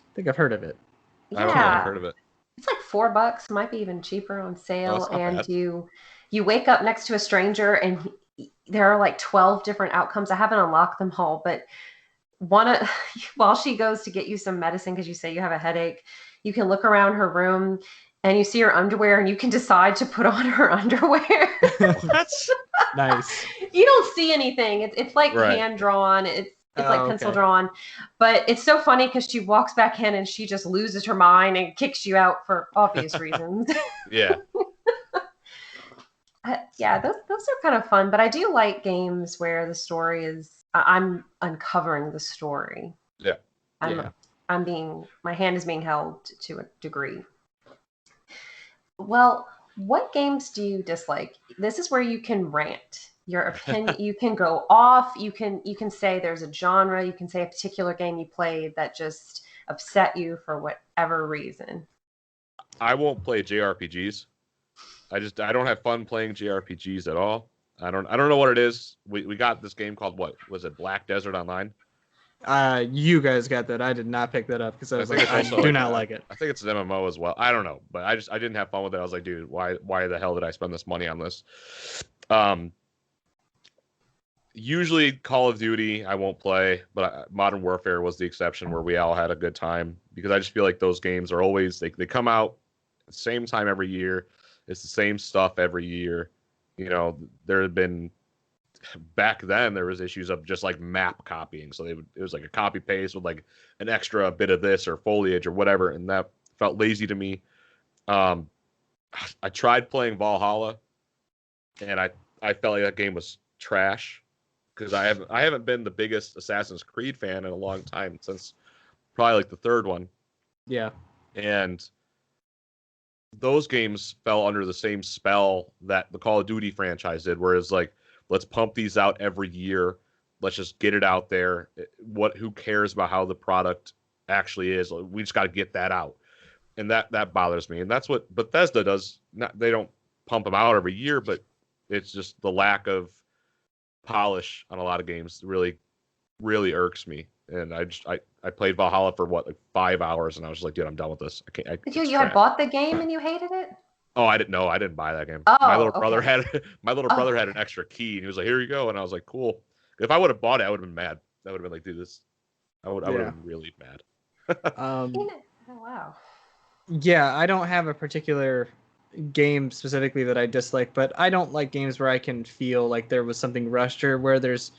I think I've heard of it. Yeah. I don't know if I've heard of it. It's like $4, might be even cheaper on sale. And bad. you wake up next to a stranger and there are like 12 different outcomes. I haven't unlocked them all, but while she goes to get you some medicine because you say you have a headache, you can look around her room and you see her underwear and you can decide to put on her underwear. That's nice. You don't see anything. It's like right. hand drawn. It's like pencil drawn. But it's so funny because she walks back in and she just loses her mind and kicks you out for obvious reasons. Yeah. Yeah, those are kind of fun. But I do like games where the story is I'm uncovering the story. Yeah. My hand is being held to a degree. Well, what games do you dislike? This is where you can rant your opinion. You can go off. You can say there's a genre. You can say a particular game you played that just upset you for whatever reason. I won't play JRPGs. I don't have fun playing JRPGs at all. I don't know what it is. We got this game called, what was it, Black Desert Online? You guys got that. I did not pick that up because I was like, I do not like it. I think it's an MMO as well. I don't know, but I didn't have fun with it. I was like, dude, why the hell did I spend this money on this? Usually Call of Duty I won't play, but Modern Warfare was the exception where we all had a good time because I just feel like those games are always they come out at the same time every year. It's the same stuff every year. There had been back then there was issues of just like map copying, so it was like a copy paste with like an extra bit of this or foliage or whatever, and that felt lazy to me. I tried playing Valhalla, and I felt like that game was trash because I haven't been the biggest Assassin's Creed fan in a long time, since probably like the third one. Yeah, and those games fell under the same spell that the Call of Duty franchise did, whereas like, let's pump these out every year. Let's just get it out there. Who cares about how the product actually is? We just got to get that out. And that bothers me. And that's what Bethesda does. They don't pump them out every year, but it's just the lack of polish on a lot of games really, really irks me. And I played Valhalla for like 5 hours, and I was just like, dude, I'm done with this. I can't. You had bought the game and you hated it? Oh, I didn't know. I didn't buy that game. Oh, my little brother okay. brother had an extra key, and he was like, "Here you go." And I was like, "Cool." If I would have bought it, I would have been mad. I would have been like, "Dude, this." I would have been really mad. Oh wow. Yeah, I don't have a particular game specifically that I dislike, but I don't like games where I can feel like there was something rushed or where there's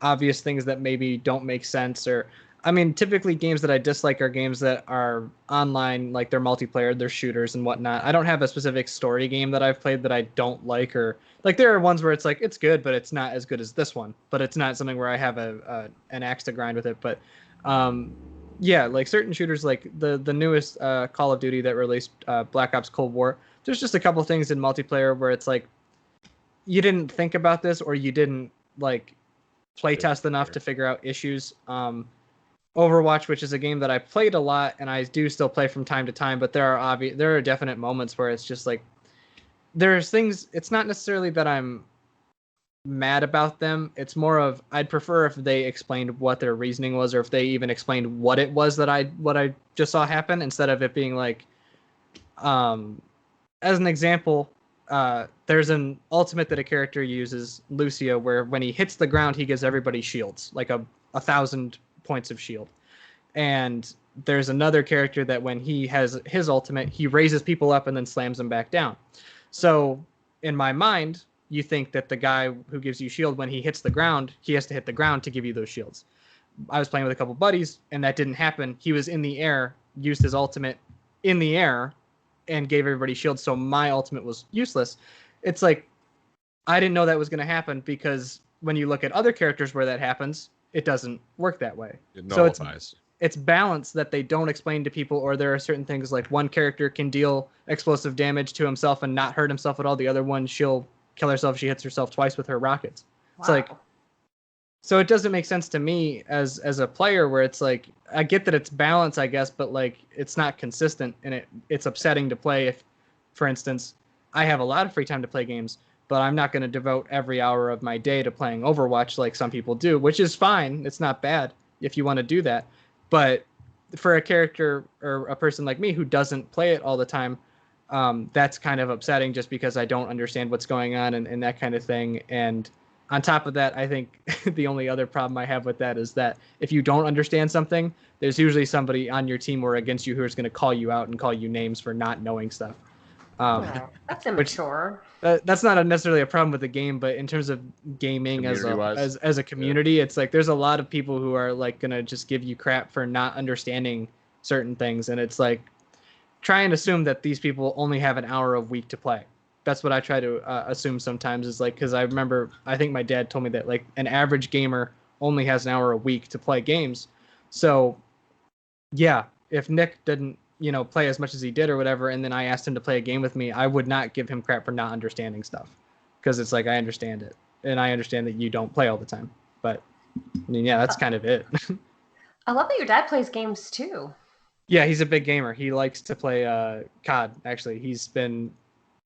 obvious things that maybe don't make sense. Or I mean, typically games that I dislike are games that are online, like they're multiplayer, they're shooters and whatnot. I don't have a specific story game that I've played that I don't like, or like there are ones where it's like it's good but it's not as good as this one, but it's not something where I have an axe to grind with it. But yeah, like certain shooters, like the newest Call of Duty that released, Black Ops Cold War, there's just a couple things in multiplayer where it's like you didn't think about this, or you didn't like playtest enough to figure out issues. Overwatch, which is a game that I played a lot and I do still play from time to time, but there are definite moments where it's just like there's things. It's not necessarily that I'm mad about them. It's more of I'd prefer if they explained what their reasoning was, or if they even explained what it was that I just saw happen, instead of it being like, as an example, there's an ultimate that a character uses, Lucio, where when he hits the ground, he gives everybody shields, like a 1,000 points of shield. And there's another character that when he has his ultimate, he raises people up and then slams them back down. So in my mind, you think that the guy who gives you shield, when he hits the ground, he has to hit the ground to give you those shields. I was playing with a couple buddies, and that didn't happen. He was in the air, used his ultimate in the air, and gave everybody shields, so my ultimate was useless. It's like, I didn't know that was going to happen, because when you look at other characters where that happens, it doesn't work that way. It nullifies. So it's balance that they don't explain to people, or there are certain things like one character can deal explosive damage to himself and not hurt himself at all. The other one, she'll kill herself if she hits herself twice with her rockets. Wow. It's like, so it doesn't make sense to me as a player, where it's like, I get that it's balance, I guess, but like it's not consistent, and it's upsetting to play if, for instance, I have a lot of free time to play games, but I'm not going to devote every hour of my day to playing Overwatch like some people do, which is fine. It's not bad if you want to do that. But for a character or a person like me who doesn't play it all the time, that's kind of upsetting, just because I don't understand what's going on and that kind of thing. And on top of that, I think the only other problem I have with that is that if you don't understand something, there's usually somebody on your team or against you who is going to call you out and call you names for not knowing stuff. That's immature. That's not necessarily a problem with the game, but in terms of gaming as a community, yeah. It's like there's a lot of people who are like gonna just give you crap for not understanding certain things, and it's like try and assume that these people only have an hour a week to play. That's what I try to assume sometimes, is like, because I think my dad told me that like an average gamer only has an hour a week to play games. So yeah, if Nick didn't play as much as he did or whatever, and then I asked him to play a game with me, I would not give him crap for not understanding stuff, because it's like, I understand it, and I understand that you don't play all the time. But I mean, yeah, that's kind of it. I love that your dad plays games too. Yeah, he's a big gamer. He likes to play COD. Actually, he's been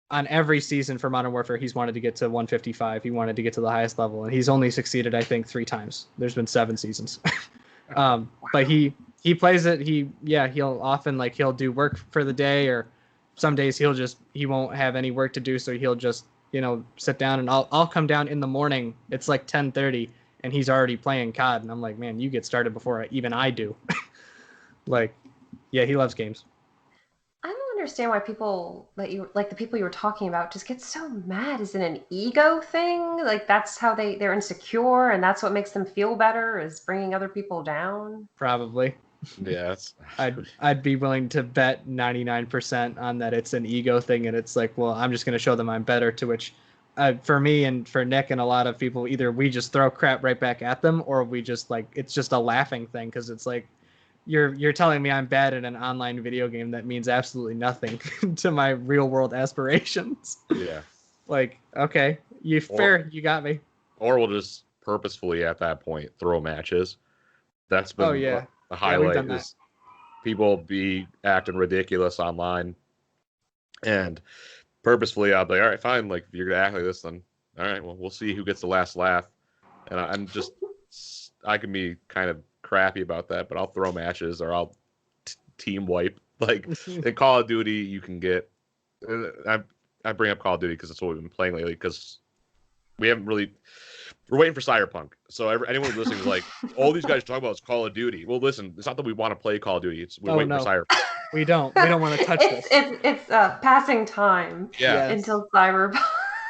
on every season for Modern Warfare. He's wanted to get to 155. He wanted to get to the highest level, and he's only succeeded, I think, 3 times. There's been 7 seasons. But he plays it. He'll often he'll do work for the day, or some days he won't have any work to do, so he'll just sit down, and I'll come down in the morning. It's like 10:30, and he's already playing COD, and I'm like, man, you get started before even I do. Yeah, he loves games. I don't understand why people the people you were talking about just get so mad. Is it an ego thing? Like that's how they're insecure, and that's what makes them feel better, is bringing other people down? Probably. Yes. I'd be willing to bet 99% on that it's an ego thing, and it's like, well, I'm just going to show them I'm better, to which for me and for Nick and a lot of people, either we just throw crap right back at them, or we just it's just a laughing thing, because it's like you're telling me I'm bad at an online video game that means absolutely nothing to my real world aspirations. Yeah. Like, okay, you got me. Or we'll just purposefully at that point throw matches. That's been Yeah, the we've highlight done that. is people be acting ridiculous online, and purposefully I'll be like, all right, fine. Like if you're gonna act like this, then all right, well we'll see who gets the last laugh. And I can be kind of crappy about that, but I'll throw matches or I'll team wipe. Like in Call of Duty, you can get. I bring up Call of Duty because that's what we've been playing lately. Because we haven't really. We're waiting for Cyberpunk. So anyone who's listening is like, all these guys talk about is Call of Duty. Well, listen, it's not that we want to play Call of Duty. We're waiting for Cyberpunk. We don't want to touch this. It's passing time. Yeah. Until Cyberpunk.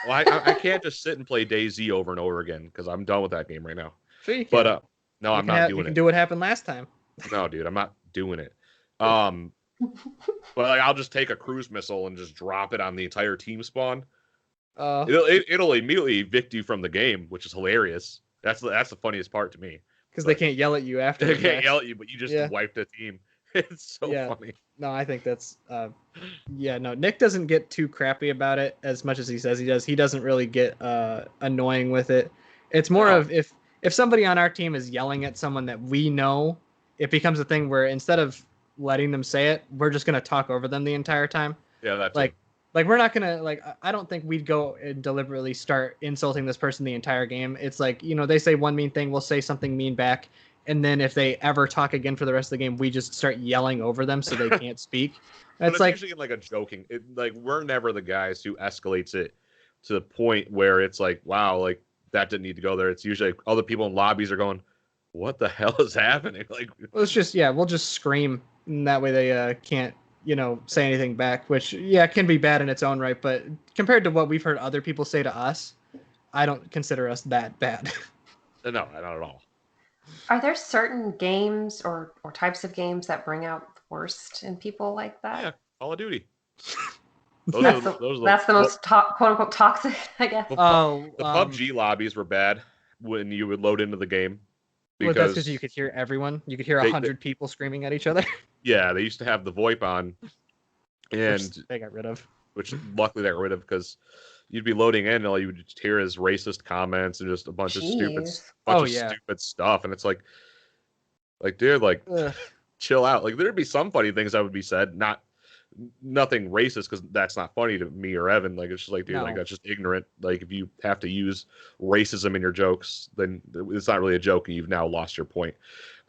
Well, I can't just sit and play DayZ over and over again because I'm done with that game right now. Sure you can. But no, I'm not doing you it. can do what happened last time. No, dude, I'm not doing it. But like, I'll just take a cruise missile and just drop it on the entire team spawn. It'll immediately evict you from the game, which is hilarious. That's the funniest part to me. Because they can't yell at you after. They can't yell at you, but you just wiped the team. It's so funny. No, I think that's no, Nick doesn't get too crappy about it as much as he says he does. He doesn't really get annoying with it. It's more of if somebody on our team is yelling at someone that we know, it becomes a thing where instead of letting them say it, we're just gonna talk over them the entire time. Yeah, that's like we're not gonna I don't think we'd go and deliberately start insulting this person the entire game. It's like, they say one mean thing, we'll say something mean back. And then if they ever talk again for the rest of the game, we just start yelling over them so they can't speak. It's like usually like a joking. We're never the guys who escalates it to the point where it's like, wow, like that didn't need to go there. It's usually other people in lobbies are going, what the hell is happening? Like, we'll just scream, and that way they can't say anything back. Which can be bad in its own right, but compared to what we've heard other people say to us, I don't consider us that bad. No, not at all. Are there certain games or types of games that bring out the worst in people like that? Yeah, Call of Duty. That's the most quote unquote toxic, I guess. The PUBG lobbies were bad when you would load into the game. That's because you could hear everyone. You could hear 100 people screaming at each other. Yeah, they used to have the VoIP on, and which they got rid of. Which luckily they got rid of because you'd be loading in and all you would just hear is racist comments and just a bunch of stupid stuff. And it's like, dude, like, chill out. Like, there'd be some funny things that would be said, nothing racist, because that's not funny to me or Evan. Like, it's just like, dude, like, that's just ignorant. Like, if you have to use racism in your jokes, then it's not really a joke and you've now lost your point.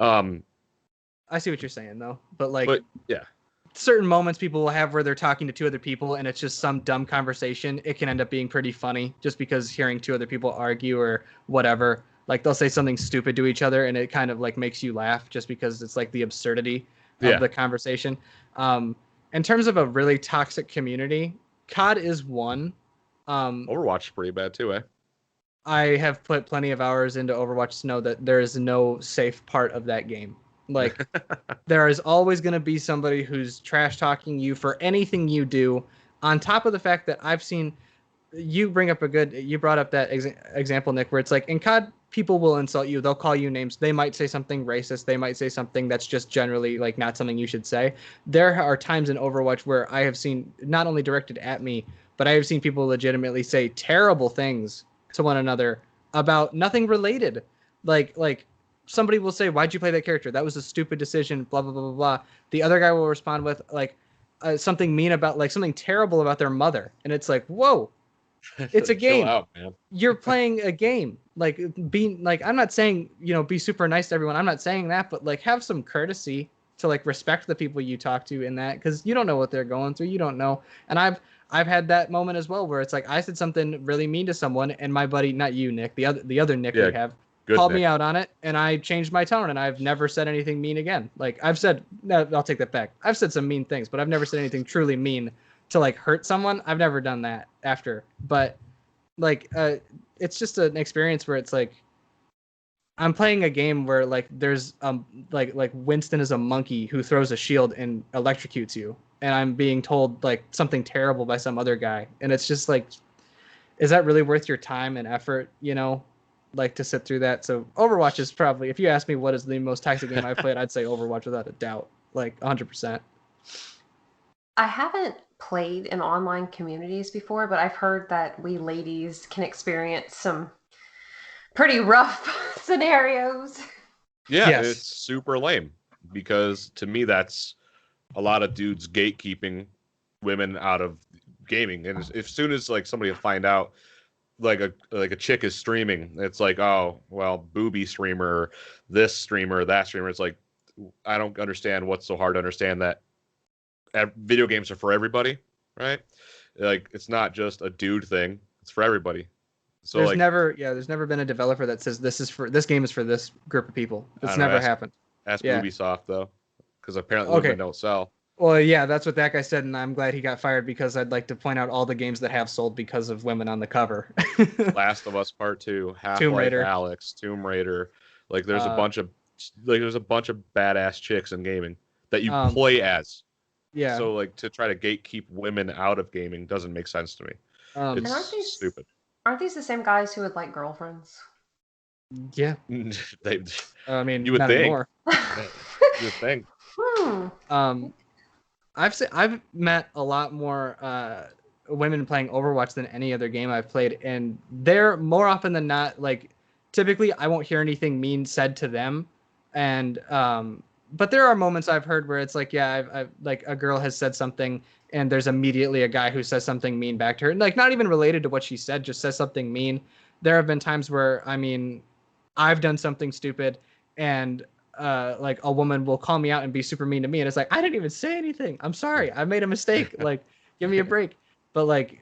I see what you're saying, though. But yeah. Certain moments people will have where they're talking to two other people and it's just some dumb conversation. It can end up being pretty funny just because hearing two other people argue or whatever, like they'll say something stupid to each other and it kind of like makes you laugh just because it's like the absurdity of the conversation. In terms of a really toxic community, COD is one. Overwatch is pretty bad too, eh? I have put plenty of hours into Overwatch to know that there is no safe part of that game. Like, there is always going to be somebody who's trash talking you for anything you do. On top of the fact that I've seen you brought up that example, Nick, where it's like in COD, people will insult you. They'll call you names. They might say something racist. They might say something that's just generally like not something you should say. There are times in Overwatch where I have seen not only directed at me, but I have seen people legitimately say terrible things to one another about nothing related. Like somebody will say, "Why'd you play that character? That was a stupid decision." Blah blah blah blah blah. The other guy will respond with like something mean about like something terrible about their mother, and it's like, whoa, it's a game. Chill out, man. You're playing a game. Like being like, I'm not saying be super nice to everyone. I'm not saying that, but like have some courtesy to like respect the people you talk to in that, because you don't know what they're going through. You don't know. And I've had that moment as well where it's like I said something really mean to someone, and my buddy, not you, Nick, the other Nick we have. Called me out on it, and I changed my tone, and I've never said anything mean again. Like I've said, no, I'll take that back. I've said some mean things, but I've never said anything truly mean to like hurt someone. I've never done that after. But like, it's just an experience where it's like I'm playing a game where like there's like Winston is a monkey who throws a shield and electrocutes you, and I'm being told like something terrible by some other guy, and it's just like, is that really worth your time and effort? like to sit through that. So Overwatch is probably, if you ask me what is the most toxic game I've played, I'd say Overwatch without a doubt, like 100%. I haven't played in online communities before, but I've heard that we ladies can experience some pretty rough scenarios. Yeah, Yes. it's super lame because to me that's a lot of dudes gatekeeping women out of gaming, and as soon as like somebody will find out like a chick is streaming, it's like, oh well, booby streamer, this streamer, that streamer. It's like, I don't understand what's so hard to understand that video games are for everybody, right? Like it's not just a dude thing; it's for everybody. So There's like, there's never been a developer that says this game is for this group of people. I It's don't know, never happened. ask Yeah. Ubisoft though, because apparently Okay. women don't sell. Well, yeah, that's what that guy said, and I'm glad he got fired because I'd like to point out all the games that have sold because of women on the cover. Last of Us Part 2, Tomb Half-Life Raider. Alyx, Tomb Raider. Like there's a bunch of badass chicks in gaming that you play as. Yeah. So like to try to gatekeep women out of gaming doesn't make sense to me. And aren't It's stupid. Aren't these the same guys who would like girlfriends? Yeah. They, I mean, you would not think. anymore. You would think. I've met a lot more women playing Overwatch than any other game I've played, and they're more often than not, like, typically I won't hear anything mean said to them, and but there are moments I've heard where it's like, yeah, I've like a girl has said something and there's immediately a guy who says something mean back to her, like not even related to what she said, just says something mean. There have been times where, I mean, I've done something stupid and like a woman will call me out and be super mean to me, and it's like, I didn't even say anything, I'm sorry, I made a mistake, like give me a break. But like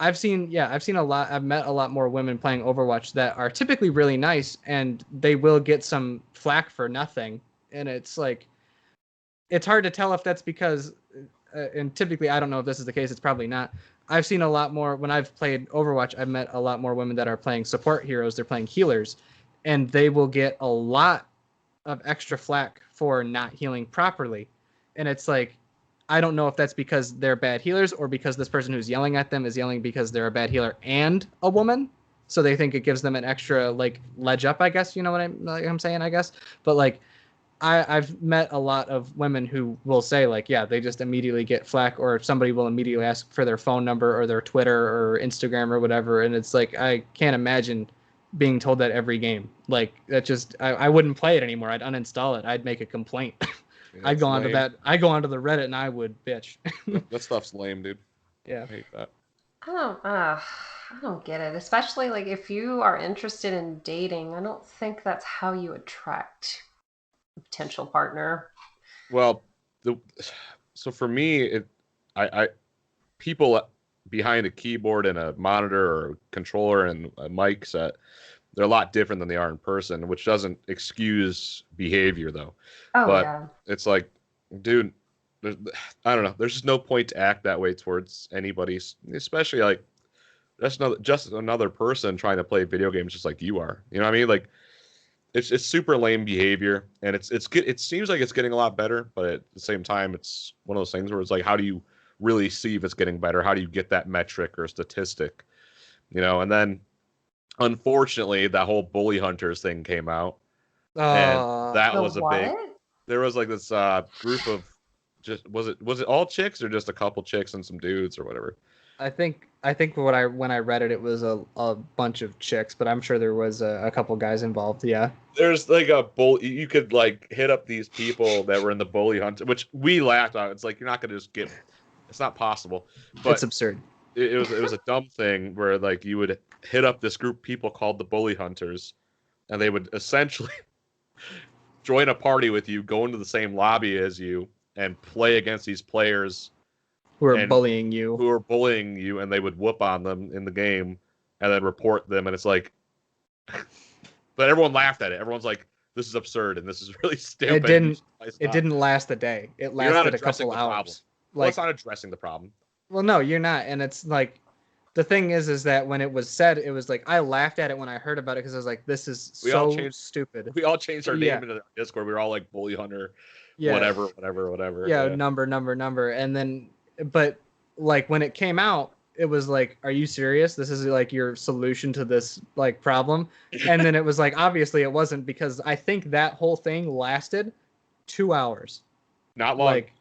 I've seen a lot, I've met a lot more women playing Overwatch that are typically really nice, and they will get some flack for nothing, and it's like, it's hard to tell if that's because and typically I don't know if this is the case, it's probably not. I've seen a lot more when I've played Overwatch, I've met a lot more women that are playing support heroes, they're playing healers, and they will get a lot of extra flack for not healing properly. And it's like, I don't know if that's because they're bad healers or because this person who's yelling at them is yelling because they're a bad healer and a woman. So they think it gives them an extra like ledge up, I guess, you know what I'm saying, I guess. But like, I've met a lot of women who will say like, yeah, they just immediately get flack, or somebody will immediately ask for their phone number or their Twitter or Instagram or whatever. And it's like, I can't imagine being told that every game. Like that just, I wouldn't play it anymore. I'd uninstall it. I'd make a complaint. Yeah, I'd go onto that. I go onto the Reddit and I would bitch. That stuff's lame, dude. Yeah. I hate that. I don't get it. Especially like if you are interested in dating, I don't think that's how you attract a potential partner. Well, so for me, I people behind a keyboard and a monitor or a controller and a mic set, they're a lot different than they are in person, which doesn't excuse behavior though. Oh, But yeah. it's like, dude, I don't know. There's just no point to act that way towards anybody, especially like just another person trying to play video games just like you are. You know what I mean? Like, it's super lame behavior, and it seems like it's getting a lot better, but at the same time, it's one of those things where it's like, how do you really see if it's getting better? How do you get that metric or statistic? You know, and then unfortunately, that whole bully hunters thing came out, and that The was a what? big. There was like this group of was it all chicks or just a couple chicks and some dudes or whatever? I think when I read it, it was a bunch of chicks, but I'm sure there was a couple guys involved. Yeah. There's like a bull. You could like hit up these people that were in the bully hunt, which we laughed at. It's like, you're not gonna just get. It's not possible. But It's absurd. it was a dumb thing where like you would hit up this group of people called the bully hunters, and they would essentially join a party with you, go into the same lobby as you, and play against these players Who are and bullying you. who are bullying you, and they would whoop on them in the game and then report them. And it's like, but everyone laughed at it. Everyone's like, this is absurd and this is really stupid. It didn't last a day. It You're not lasted a addressing couple the problem. hours. Well, it's not addressing the problem. Well, no, you're not. And it's like, the thing is that when it was said, it was like, I laughed at it when I heard about it because I was like, this is stupid. We all changed our Yeah. name into Discord. We were all like bully hunter, Yeah. whatever. Yeah, number. And then, but like when it came out, it was like, are you serious? This is like your solution to this like problem? And then it was like, obviously it wasn't, because I think that whole thing lasted 2 hours. Not long. Like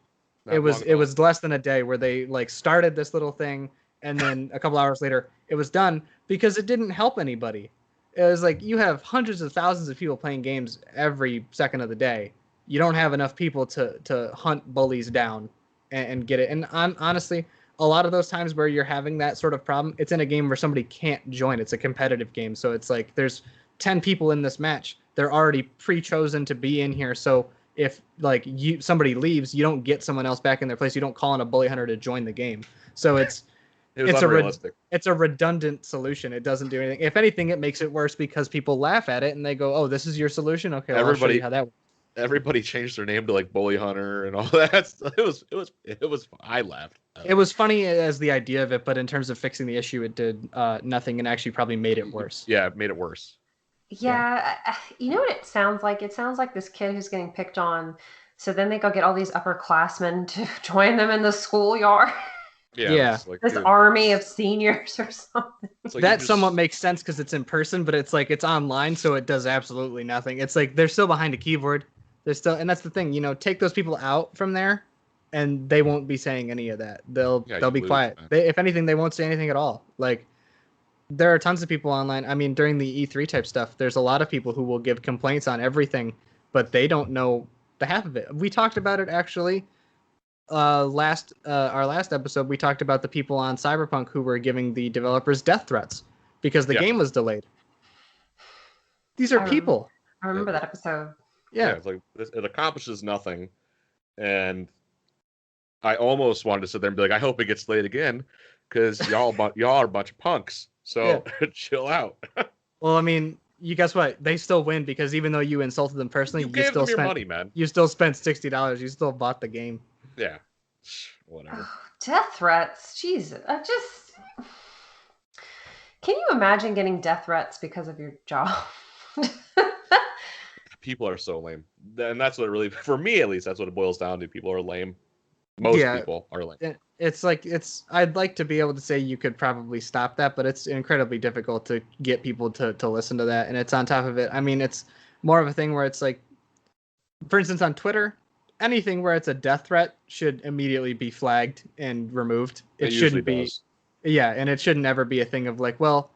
Not it was long at all. less than a day where they like started this little thing, and then a couple hours later it was done, because it didn't help anybody. It was like, you have hundreds of thousands of people playing games every second of the day. You don't have enough people to hunt bullies down and get it. And honestly, a lot of those times where you're having that sort of problem, it's in a game where somebody can't join. It's a competitive game, so it's like there's 10 people in this match. They're already pre-chosen to be in here, so if like somebody leaves, you don't get someone else back in their place. You don't call in a bully hunter to join the game. So it's unrealistic. It's a redundant solution. It doesn't do anything. If anything, it makes it worse because people laugh at it and they go, "Oh, this is your solution? Okay, well, I'll show you how that works." Everybody changed their name to like Bully Hunter and all that. It was. I laughed. It was funny as the idea of it, but in terms of fixing the issue, it did nothing, and actually probably made it worse. Yeah, it made it worse. Yeah, you know what it sounds like? It sounds like this kid who's getting picked on. So then they go get all these upperclassmen to join them in the schoolyard. Yeah. Like, this army of seniors or something. Like that somewhat makes sense because it's in person, but it's like it's online, so it does absolutely nothing. It's like they're still behind a keyboard. They're still, and that's the thing. Take those people out from there, and they won't be saying any of that. They'll be quiet. If anything, they won't say anything at all. Like, there are tons of people online. I mean, during the E3 type stuff, there's a lot of people who will give complaints on everything, but they don't know the half of it. We talked about it actually. Our last episode, we talked about the people on Cyberpunk who were giving the developers death threats because the game was delayed. These are people. I remember that episode. Yeah, it's like it accomplishes nothing, and I almost wanted to sit there and be like, I hope it gets delayed again, because y'all are a bunch of punks. So chill out. Well, I mean, you guess what? They still win because even though you insulted them personally, you still spent your money, man. You still spent $60. You still bought the game. Yeah, whatever. Death threats. Jeez, can you imagine getting death threats because of your job? People are so lame, and that's what it really, for me at least, that's what it boils down to. People are lame. Most people are lame. I'd like to be able to say you could probably stop that, but it's incredibly difficult to get people to listen to that. And it's on top of it. I mean, it's more of a thing where it's like, for instance, on Twitter, anything where it's a death threat should immediately be flagged and removed. It shouldn't be. Yeah, and it shouldn't ever be a thing of like, well,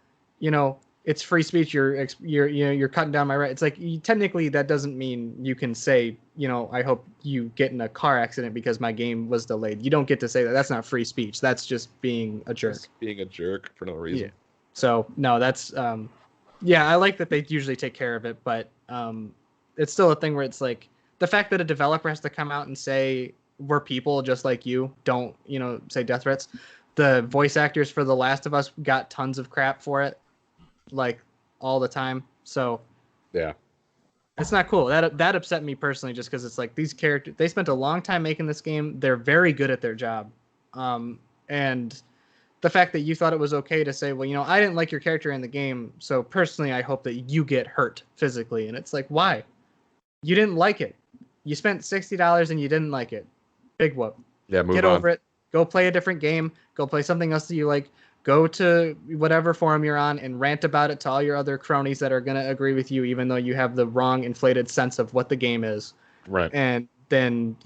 it's free speech. You're cutting down my right. It's like, technically that doesn't mean you can say, I hope you get in a car accident because my game was delayed. You don't get to say that. That's not free speech. That's just being a jerk. Just being a jerk for no reason. Yeah. So no, that's I like that they usually take care of it, but it's still a thing where it's like the fact that a developer has to come out and say we're people just like you. Don't say death threats. The voice actors for The Last of Us got tons of crap for it. Like all the time, so yeah, it's not cool. That upset me personally, just because it's like these characters, they spent a long time making this game. They're very good at their job, and the fact that you thought it was okay to say, well, I didn't like your character in the game, so personally, I hope that you get hurt physically. And it's like, why? You didn't like it. You spent $60 and you didn't like it. Big whoop. Yeah, get over it. Go play a different game. Go play something else that you like. Go to whatever forum you're on and rant about it to all your other cronies that are going to agree with you, even though you have the wrong inflated sense of what the game is. Right. And then,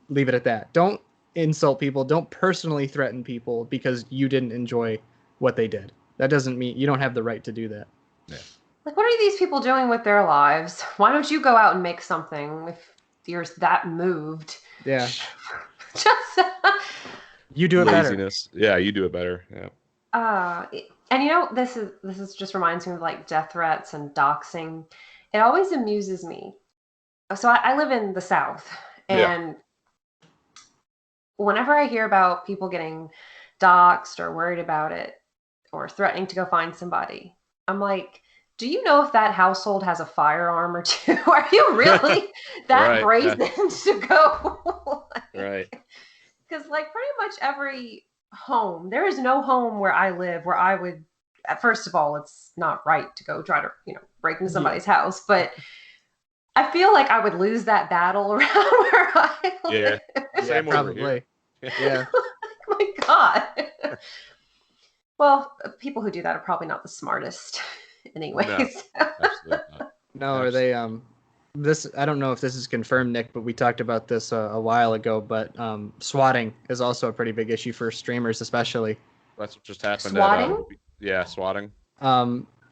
leave it at that. Don't insult people. Don't personally threaten people because you didn't enjoy what they did. That doesn't mean you don't have the right to do that. Yeah. Like, what are these people doing with their lives? Why don't you go out and make something if you're that moved? Yeah. Just you do it laziness. better. Yeah, you do it better. Yeah. And this is just reminds me of like death threats and doxing. It always amuses me. So I live in the South, and whenever I hear about people getting doxed or worried about it or threatening to go find somebody, I'm like, do you know if that household has a firearm or two? Are you really that brazen to go? Right. Because like pretty much every home, there is no home where I live where I would, first of all, it's not right to go try to break into somebody's house, but I feel like I would lose that battle around where I live. Yeah, same probably. Over here. Yeah. Oh my God. Well, people who do that are probably not the smartest, anyways. No, absolutely not. No, are they this I don't know if this is confirmed, Nick, but we talked about this a while ago, but swatting is also a pretty big issue for streamers, especially. That's what just happened Swatting? at swatting.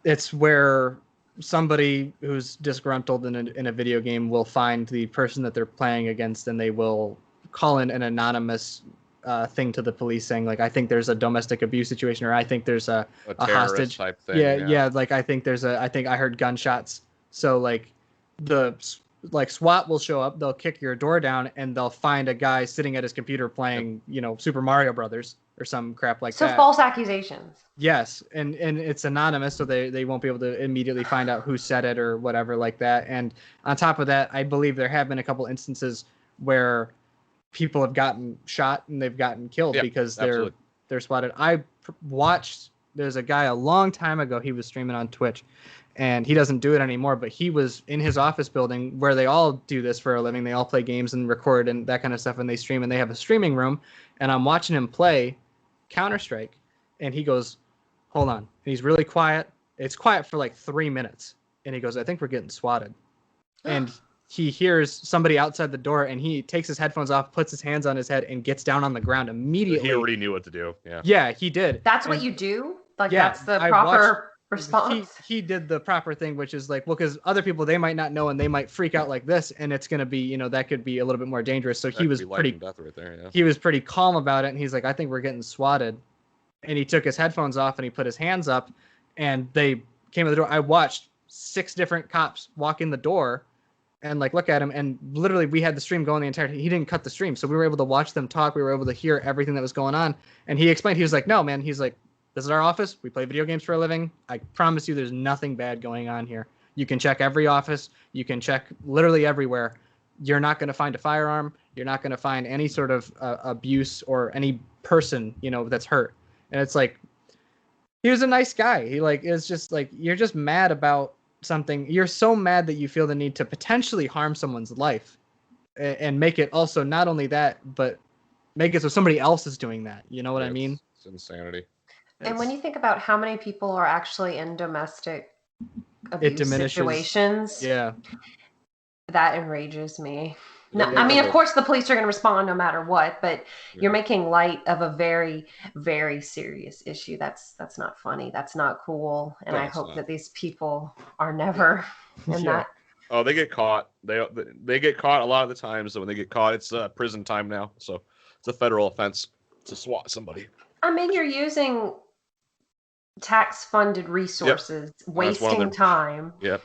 It's where somebody who's disgruntled in a video game will find the person that they're playing against, and they will call in an anonymous thing to the police saying, like, I think there's a domestic abuse situation, or I think there's a hostage type thing. yeah, like I think I heard gunshots. So like SWAT will show up, they'll kick your door down, and they'll find a guy sitting at his computer playing, Super Mario Brothers or some crap like that. So false accusations. Yes, and it's anonymous, so they won't be able to immediately find out who said it or whatever like that. And on top of that, I believe there have been a couple instances where people have gotten shot and they've gotten killed because they're swatted. I watched, there's a guy a long time ago, he was streaming on Twitch, and he doesn't do it anymore, but he was in his office building where they all do this for a living. They all play games and record and that kind of stuff, and they stream, and they have a streaming room, and I'm watching him play Counter-Strike, and he goes, hold on. And he's really quiet. It's quiet for like 3 minutes, and he goes, I think we're getting swatted. And he hears somebody outside the door, and he takes his headphones off, puts his hands on his head, and gets down on the ground immediately. He already knew what to do. Yeah, he did. That's what you do? Like, that's the proper response? He did the proper thing, which is like, well, because other people, they might not know, and they might freak out like this, and it's going to be, that could be a little bit more dangerous. So he was pretty death right there, yeah. He was pretty calm about it, and he's like, I think we're getting swatted. And he took his headphones off, and he put his hands up, and they came to the door. I watched 6 different cops walk in the door and like look at him, and literally we had the stream going the entire time. He didn't cut the stream, so we were able to watch them talk. We were able to hear everything that was going on. And he explained, he was like, no, man, he's like, this is our office. We play video games for a living. I promise you there's nothing bad going on here. You can check every office. You can check literally everywhere. You're not going to find a firearm. You're not going to find any sort of abuse or any person, that's hurt. And it's like, he was a nice guy. He like, is just like, you're just mad about something. You're so mad that you feel the need to potentially harm someone's life and make it also not only that, but make it so somebody else is doing that. You know what I mean? It's insanity. And when you think about how many people are actually in domestic abuse situations, that enrages me. No, I mean, of course, the police are going to respond no matter what, but you're making light of a very, very serious issue. That's not funny. That's not cool. And I hope that these people are never in that. Oh, they get caught. They get caught a lot of the times. So when they get caught, it's prison time now. So it's a federal offense to swat somebody. I mean, you're using tax-funded resources, wasting time. Yep.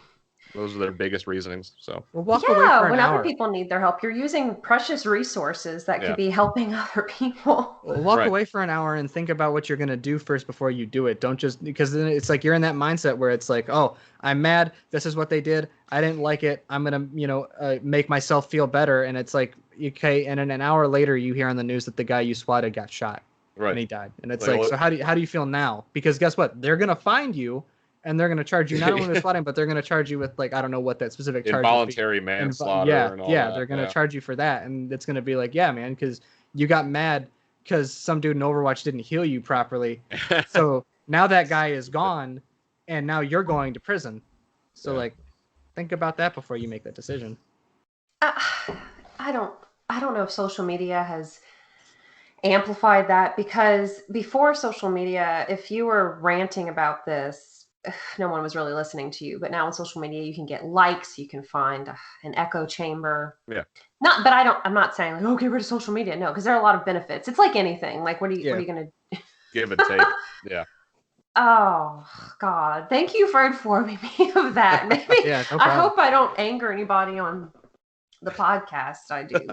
Those are their biggest reasonings. So whenever people need their help, you're using precious resources that could be helping other people. Walk away for an hour and think about what you're going to do first before you do it. Don't just, because then it's like you're in that mindset where it's like, oh, I'm mad. This is what they did. I didn't like it. I'm going to, make myself feel better. And it's like, okay. And then an hour later, you hear on the news that the guy you swatted got shot and he died. And it's like, so how do you feel now? Because guess what? They're going to find you. And they're going to charge you not only with swatting, but they're going to charge you with, like, I don't know what that specific charge is. Involuntary manslaughter and all that. They're going to charge you for that. And it's going to be like, yeah, man, because you got mad because some dude in Overwatch didn't heal you properly. So now that guy is gone, and now you're going to prison. So, like, think about that before you make that decision. I don't know if social media has amplified that, because before social media, if you were ranting about this, no one was really listening to you. But now on social media, you can get likes, you can find an echo chamber. Yeah. I'm not saying like, oh, get rid of social media. No, because there are a lot of benefits. It's like anything. Like, what are you going to give and take? Yeah. Oh God. Thank you for informing me of that. Maybe no I hope I don't anger anybody on the podcast. I do.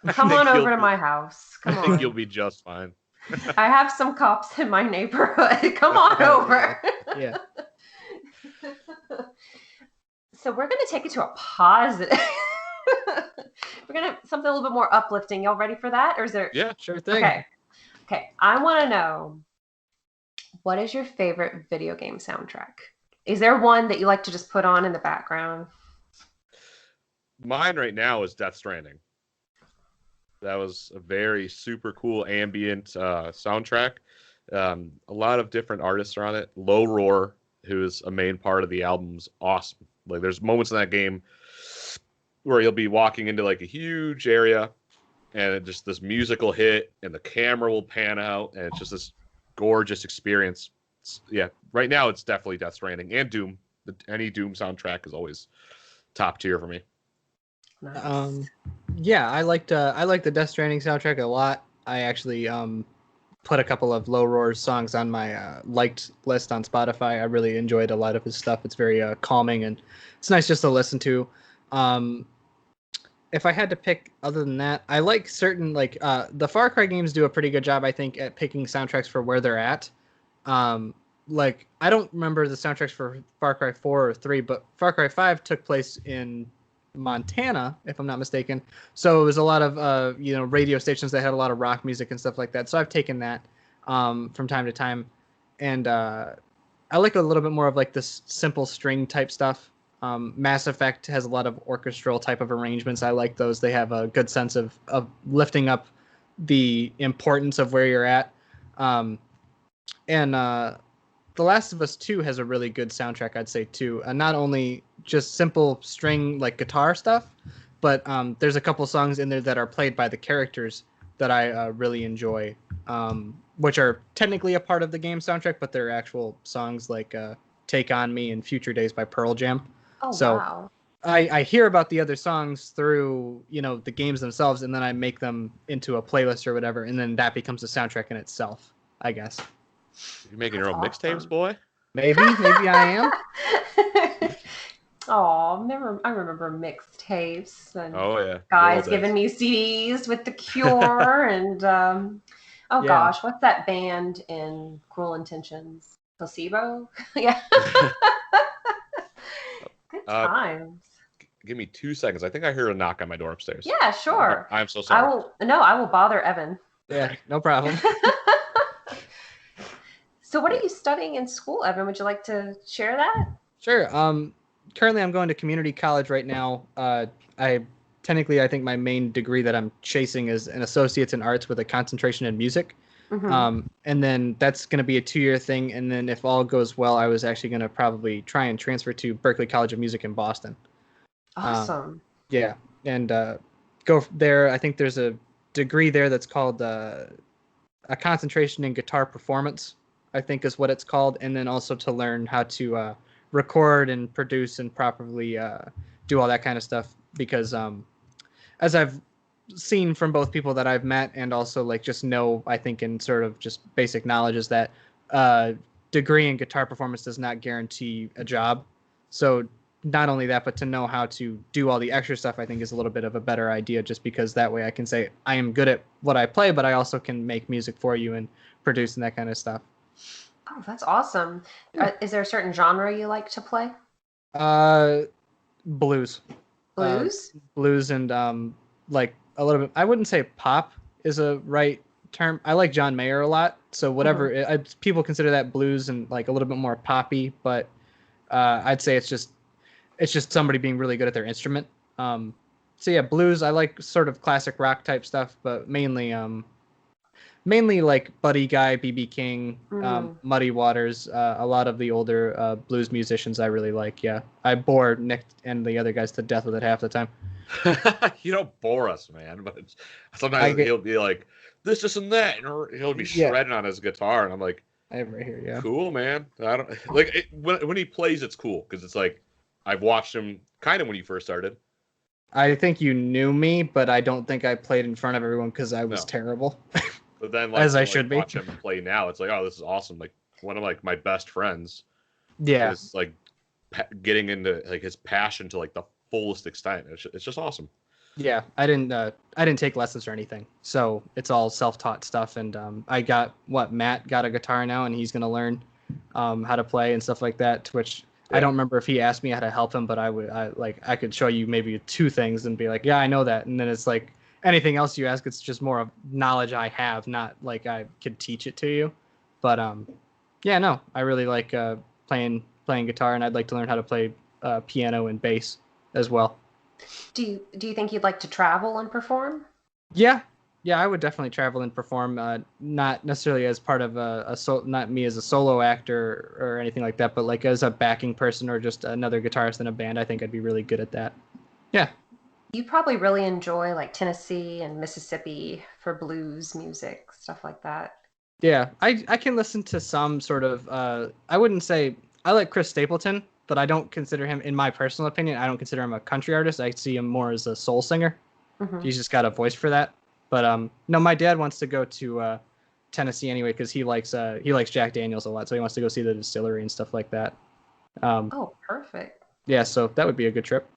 Come on over to my house. Come on. I think you'll be just fine. I have some cops in my neighborhood. Come on over. Yeah. So we're going to take it to a positive. We're going to something a little bit more uplifting. Y'all ready for that? Or is there? Yeah, sure thing. Okay. I want to know, what is your favorite video game soundtrack? Is there one that you like to just put on in the background? Mine right now is Death Stranding. That was a very super cool ambient soundtrack. A lot of different artists are on it. Low Roar, who's a main part of the album's awesome. Like there's moments in that game where you'll be walking into like a huge area and it just this musical hit and the camera will pan out and it's just this gorgeous experience. Yeah, right now it's definitely Death Stranding and Doom. Any Doom soundtrack is always top tier for me. Nice. Yeah, I liked the Death Stranding soundtrack a lot. I actually put a couple of Low Roar's songs on my liked list on Spotify. I really enjoyed a lot of his stuff. It's very calming and it's nice just to listen to. If I had to pick other than that, I like certain the Far Cry games do a pretty good job, I think, at picking soundtracks for where they're at. Like I don't remember the soundtracks for Far Cry 4 or 3, but Far Cry 5 took place in Montana, if I'm not mistaken. So it was a lot of radio stations that had a lot of rock music and stuff like that. So I've taken that from time to time, and I like a little bit more of like this simple string type stuff. Mass Effect has a lot of orchestral type of arrangements. I like those. They have a good sense of lifting up the importance of where you're at. And The Last of Us 2 has a really good soundtrack, I'd say, too. Not only just simple string, like guitar stuff, but there's a couple songs in there that are played by the characters that I really enjoy, which are technically a part of the game soundtrack, but they're actual songs like Take On Me and Future Days by Pearl Jam. Oh, So wow. I hear about the other songs through, the games themselves, and then I make them into a playlist or whatever, and then that becomes a soundtrack in itself, I guess. You're making your own That's mixtapes, awesome. boy? Maybe I am. Oh, I remember mixtapes and Oh yeah. guys Good old giving days. me CDs with The Cure and oh Yeah. gosh, what's that band in Cruel Intentions? Placebo? Yeah. Good times. Give me 2 seconds. I think I hear a knock on my door upstairs. Yeah, sure. I'm so sorry. I will bother Evan. Yeah, no problem. So what are you studying in school, Evan? Would you like to share that? Sure. Currently I'm going to community college right now. I think my main degree that I'm chasing is an associate's in arts with a concentration in music. Mm-hmm. And then that's going to be a 2-year thing. And then if all goes well, I was actually going to probably try and transfer to Berklee College of Music in Boston. Awesome. Yeah. And go there. I think there's a degree there that's called a concentration in guitar performance, I think is what it's called. And then also to learn how to record and produce and properly do all that kind of stuff. Because as I've seen from both people that I've met and also like just know, I think in sort of just basic knowledge is that degree in guitar performance does not guarantee a job. So not only that, but to know how to do all the extra stuff, I think is a little bit of a better idea, just because that way I can say I am good at what I play, but I also can make music for you and produce and that kind of stuff. Oh, that's awesome. Is there a certain genre you like to play? Blues. Blues? Blues and like a little bit. I wouldn't say pop is a right term. I like John Mayer a lot, so whatever. People consider that blues and like a little bit more poppy, but I'd say it's just somebody being really good at their instrument. So yeah, blues. I like sort of classic rock type stuff, but mainly like Buddy Guy, B.B. King, Muddy Waters, a lot of the older blues musicians I really like. Yeah, I bore Nick and the other guys to death with it half the time. You don't bore us, man. But sometimes he'll be like this and that, and he'll be shredding on his guitar, and I'm like, I have it right here. Yeah, cool, man. I don't like it, when he plays. It's cool because it's like I've watched him kind of when he first started. I think you knew me, but I don't think I played in front of everyone because I was terrible. But then, as I should be. Watch him play now. It's like, oh, this is awesome. Like one of like my best friends. Yeah. Is like getting into like his passion to like the fullest extent. It's just awesome. Yeah, I didn't take lessons or anything, so it's all self-taught stuff. And I got Matt got a guitar now, and he's gonna learn how to play and stuff like that. Which I don't remember if he asked me how to help him, but I could show you maybe 2 things and be like, yeah, I know that, and then it's like. Anything else you ask, it's just more of knowledge I have, not like I could teach it to you. But yeah, no, I really like playing guitar, and I'd like to learn how to play piano and bass as well. Do you think you'd like to travel and perform? Yeah, Yeah, I would definitely travel and perform. Not necessarily as part of not me as a solo actor or anything like that, but like as a backing person or just another guitarist in a band. I think I'd be really good at that. Yeah. You probably really enjoy like Tennessee and Mississippi for blues music, stuff like that. Yeah, I can listen to some sort of I wouldn't say I like Chris Stapleton, but I don't consider him, in my personal opinion, I don't consider him a country artist. I see him more as a soul singer. Hmm. He's just got a voice for that. But no, my dad wants to go to Tennessee anyway because he likes Jack Daniels a lot, so he wants to go see the distillery and stuff like that. Oh, perfect. Yeah, so that would be a good trip.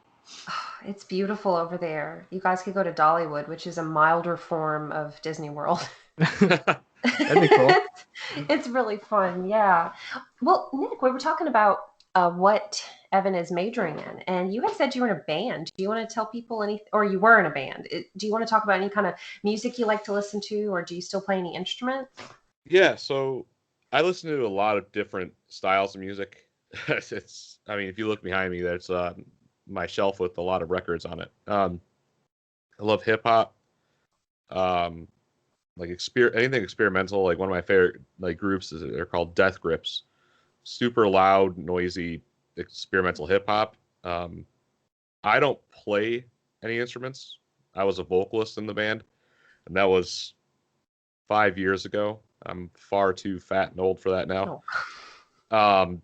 Oh, it's beautiful over there. You guys could go to Dollywood, which is a milder form of Disney World. That'd be cool. It's really fun, yeah. Well, Nick, we were talking about what Evan is majoring in, and you had said you were in a band. Do you want to tell people or you were in a band? Do you want to talk about any kind of music you like to listen to, or do you still play any instruments? Yeah, so I listen to a lot of different styles of music. I mean, if you look behind me, there's my shelf with a lot of records on it. I love hip hop, um, like anything experimental. Like one of my favorite like groups they're called Death Grips. Super loud, noisy, experimental hip hop. I don't play any instruments. I was a vocalist in the band, and that was 5 years ago. I'm far too fat and old for that now. Oh.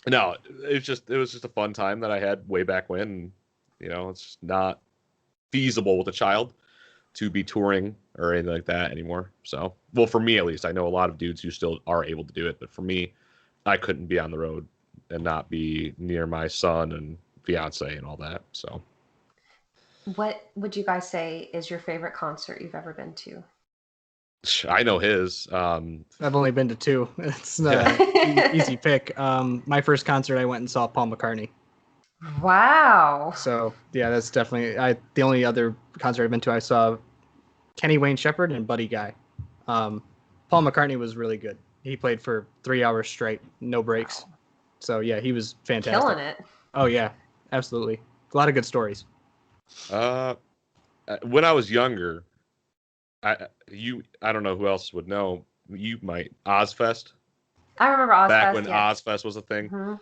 No, it was just a fun time that I had way back when. And, it's not feasible with a child to be touring or anything like that anymore. So, well, for me at least, I know a lot of dudes who still are able to do it, but for me, I couldn't be on the road and not be near my son and fiance and all that. So, What would you guys say is your favorite concert you've ever been to? I know his. I've only been to two. It's easy pick. My first concert, I went and saw Paul McCartney. Wow. So yeah, that's definitely the only other concert I've been to. I saw Kenny Wayne Shepherd and Buddy Guy. Paul McCartney was really good. He played for 3 hours straight, no breaks. Wow. So yeah, he was fantastic. Killing it. Oh yeah, absolutely. A lot of good stories. When I was younger, I don't know who else would know. You might Ozfest. I remember Ozfest. Back when yes. Ozfest was a thing. Mm-hmm.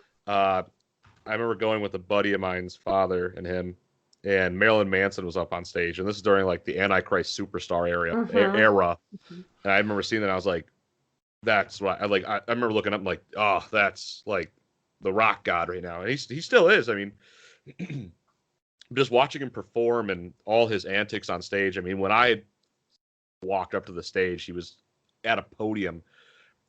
I remember going with a buddy of mine's father and him, and Marilyn Manson was up on stage, and this is during like the Antichrist Superstar era. Mm-hmm. And I remember seeing that. And I was like, "That's what I like." I remember looking up, and like, "Oh, that's like the rock god right now," and he still is. I mean, just watching him perform and all his antics on stage. I mean, when I walked up to the stage, he was at a podium,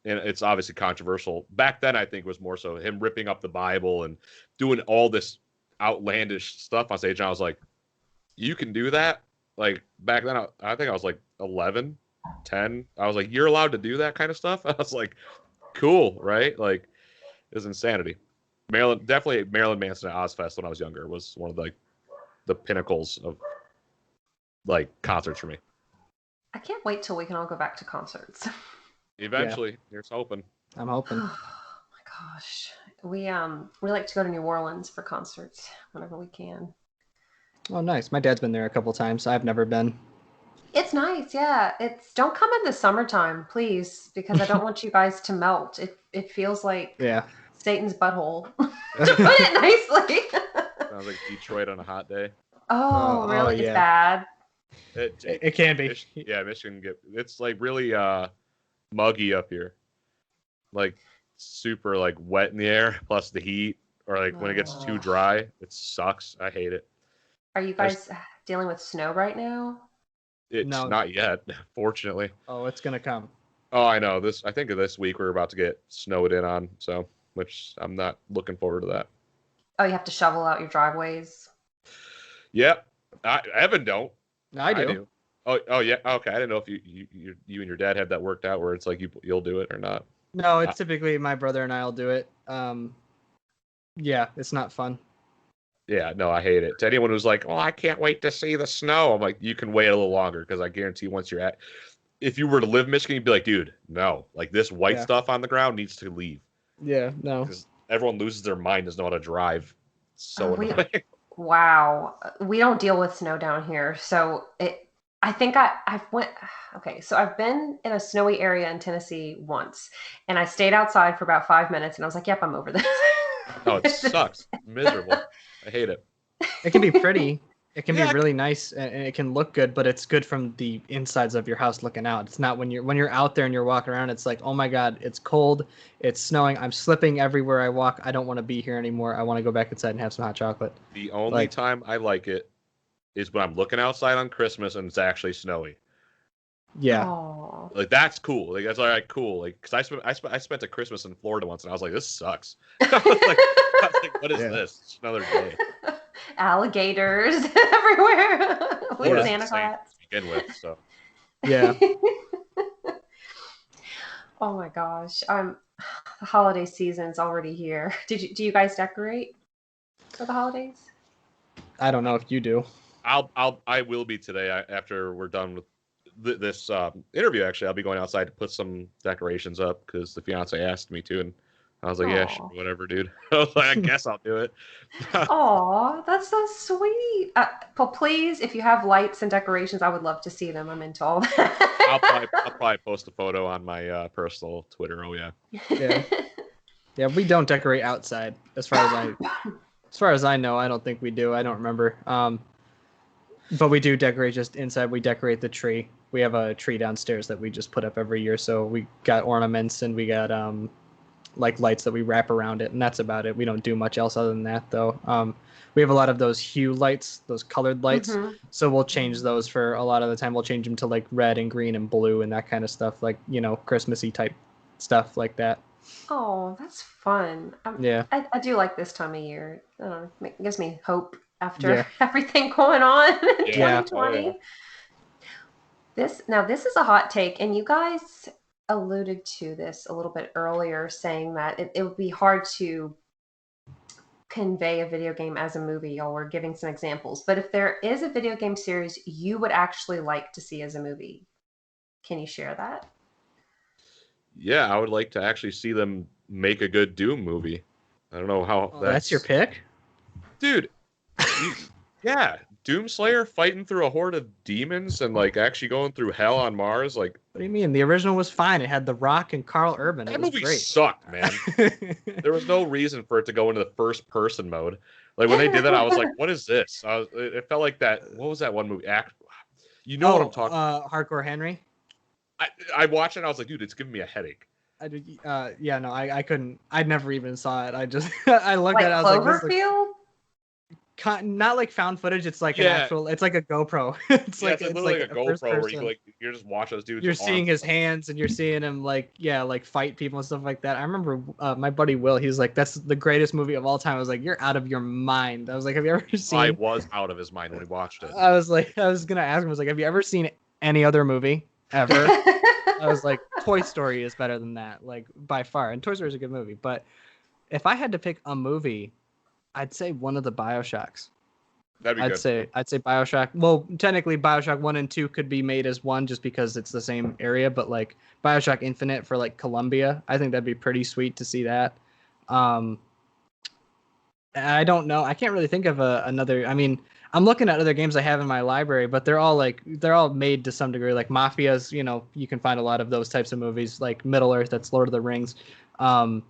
and it's obviously controversial. Back then, I think it was more so him ripping up the Bible and doing all this outlandish stuff on stage. And I was like, you can do that? Like back then, I think I was like 11, 10. I was like, you're allowed to do that kind of stuff? I was like, cool, right? Like, it was insanity. Definitely Marilyn Manson at Ozfest when I was younger was one of the pinnacles of like concerts for me. I can't wait till we can all go back to concerts. Eventually, here's hoping. I'm hoping. Oh my gosh. We like to go to New Orleans for concerts whenever we can. Oh, nice. My dad's been there a couple times. I've never been. It's nice, yeah. Don't come in the summertime, please, because I don't want you guys to melt. It feels like Satan's butthole. To put it nicely. Sounds like Detroit on a hot day. Oh, really? yeah. It's bad. It can be. Michigan it's like really muggy up here. Like super like wet in the air plus the heat, or like when it gets too dry, it sucks. I hate it. Are you guys dealing with snow right now? It's not yet, fortunately. Oh, it's gonna come. Oh, I know. I think of this week we're about to get snowed in on, so which I'm not looking forward to that. Oh, you have to shovel out your driveways? Yep. Evan don't. I do. Oh yeah. Okay. I didn't know if you and your dad had that worked out where it's like you'll do it or not. No, it's typically my brother and I'll do it. Yeah, it's not fun. Yeah, no, I hate it. To anyone who's like, "Oh, I can't wait to see the snow," I'm like, you can wait a little longer because I guarantee once you're if you were to live in Michigan, you'd be like, dude, no, like this white stuff on the ground needs to leave. Yeah, no. Because everyone loses their mind, doesn't know how to drive. It's so annoying. Wow. We don't deal with snow down here, so I think I've went. Okay, so I've been in a snowy area in Tennessee once, and I stayed outside for about 5 minutes, and I was like, "Yep, I'm over this." No, it sucks. Miserable. I hate it. It can be pretty. It can be Yeah. really nice and it can look good, but it's good from the insides of your house looking out. It's not when you're out there and you're walking around, it's like, oh my God, it's cold, it's snowing, I'm slipping everywhere I walk. I don't want to be here anymore. I want to go back inside and have some hot chocolate. The only Like, time I like it is when I'm looking outside on Christmas and it's actually snowy. yeah. Oh. Like that's cool. Like that's all right, cool. Like because I spent a Christmas in Florida once and I was like, this sucks. I was like, what is Yeah. this? It's another day. Alligators everywhere with Florida's Santa insane Claus. to begin with, so Yeah. Oh my gosh. The holiday season's already here. Do you guys decorate for the holidays? I don't know if you do. I will be today after we're done with this interview. Actually, I'll be going outside to put some decorations up because the fiance asked me to, and I was like, yeah, sure, Aw. whatever, dude. I was like, I guess I'll do it. Aw, that's so sweet. But please, if you have lights and decorations, I would love to see them. I'm into all I'll that. probably post a photo on my personal Twitter. Oh yeah. Yeah. Yeah, we don't decorate outside as far as I know. I don't think we do. I don't remember. But we do decorate just inside. We decorate the tree. We have a tree downstairs that we just put up every year. So we got ornaments and we got like lights that we wrap around it, and that's about it. We don't do much else other than that, though. We have a lot of those hue lights, those colored lights. Mhm. So we'll change those for a lot of the time. We'll change them to like red and green and blue and that kind of stuff, like Christmassy type stuff like that. Oh, that's fun. Yeah, I do like this time of year. I don't know, it gives me hope after yeah, everything going on in Yeah. 2020. Oh, yeah. This is a hot take, and you guys alluded to this a little bit earlier, saying that it would be hard to convey a video game as a movie. Y'all were giving some examples, but if there is a video game series you would actually like to see as a movie, can you share that? Yeah, I would like to actually see them make a good Doom movie. I don't know how that's your pick. dude. Yeah, Doomslayer fighting through a horde of demons and like actually going through hell on Mars. Like What do you mean? The original was fine. It had The Rock and Carl Urban. It that was movie great. sucked, man. There was no reason for it to go into the first person mode. Like when they did that, I was like, "What is this?" It felt like that. What was that one movie? You know what I'm talking? Hardcore Henry. I watched it. And I was like, "Dude, it's giving me a headache." I did. Yeah, no, I couldn't. I never even saw it. I just I looked Like at it. I was like, this looks Cloverfield? not like found footage. It's like an Yeah. actual. It's like a GoPro. It's Yeah, like it's it's literally like a a first GoPro where person. you're just watching those dudes. You're with seeing arms. his hands and you're seeing him like fight people and stuff like that. I remember my buddy Will. He was like, "That's the greatest movie of all time." I was like, "You're out of your mind." I was like, "Have you ever seen?" I was out of his mind when he watched it. I was gonna ask him. I was like, "Have you ever seen any other movie ever?" I was like, Toy Story is better than that, like by far. And Toy Story is a good movie. But if I had to pick a movie, I'd say one of the BioShocks. That'd be good. I'd say BioShock. Well, technically BioShock 1 and 2 could be made as one just because it's the same area, but like BioShock Infinite for like Columbia, I think that'd be pretty sweet to see that. I don't know. I can't really think of another. I mean, I'm looking at other games I have in my library, but they're all made to some degree. Like Mafia's, you can find a lot of those types of movies, like Middle Earth, that's Lord of the Rings. I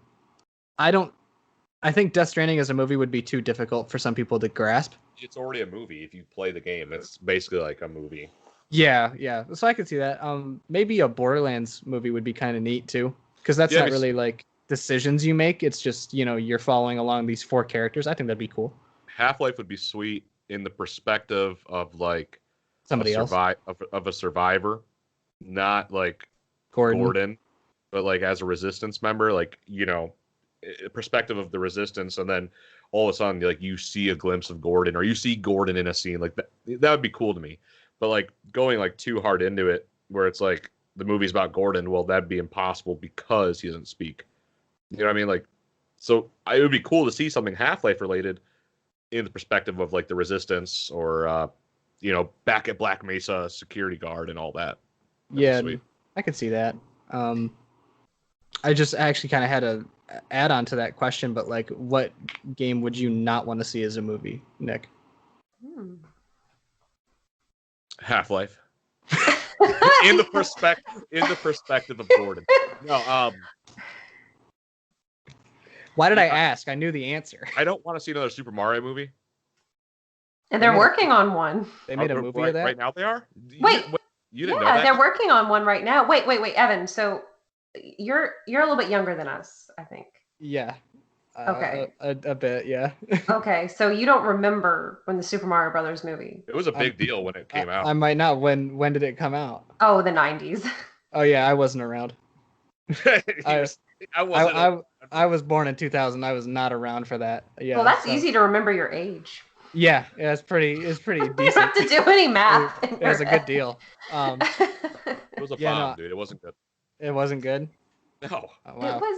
don't. I think Death Stranding as a movie would be too difficult for some people to grasp. It's already a movie. If you play the game, it's basically like a movie. Yeah, yeah. So I could see that. Maybe a Borderlands movie would be kind of neat too, because that's not really like decisions you make. It's just you're following along these four characters. I think that'd be cool. Half-Life would be sweet in the perspective of like Somebody else of a survivor, not like Gordon, but like as a resistance member, like perspective of the resistance, and then all of a sudden like you see a glimpse of Gordon, or you see Gordon in a scene like that would be cool to me. But like going like too hard into it where it's like the movie's about Gordon, well, that'd be impossible because he doesn't speak. You know what I mean? Like, so it would be cool to see something Half-Life related in the perspective of like the resistance, or back at Black Mesa security guard and all that. Yeah, I could see that. I just actually kind of had a add on to that question, but like, what game would you not want to see as a movie, Nick? Half-Life. in the perspective of Gordon. No, Why did I ask? I knew the answer. I don't want to see another Super Mario movie. And they're working on one. They made a movie of that? Right now they are? Wait. You didn't know that? They're working on one right now. Wait, Evan. So you're a little bit younger than us, I think. Yeah. Okay. A bit, yeah. Okay, so you don't remember when the Super Mario Brothers movie? It was a big deal when it came out. I might not. When did it come out? Oh, the 90s. Oh yeah, I wasn't around. I was born in 2000. I was not around for that. Yeah. Well, that's easy to remember your age. Yeah, it's pretty decent. You don't have to do any math. It was a good deal. It was a bomb, dude. It wasn't good. It wasn't good? No. Oh, wow. It was,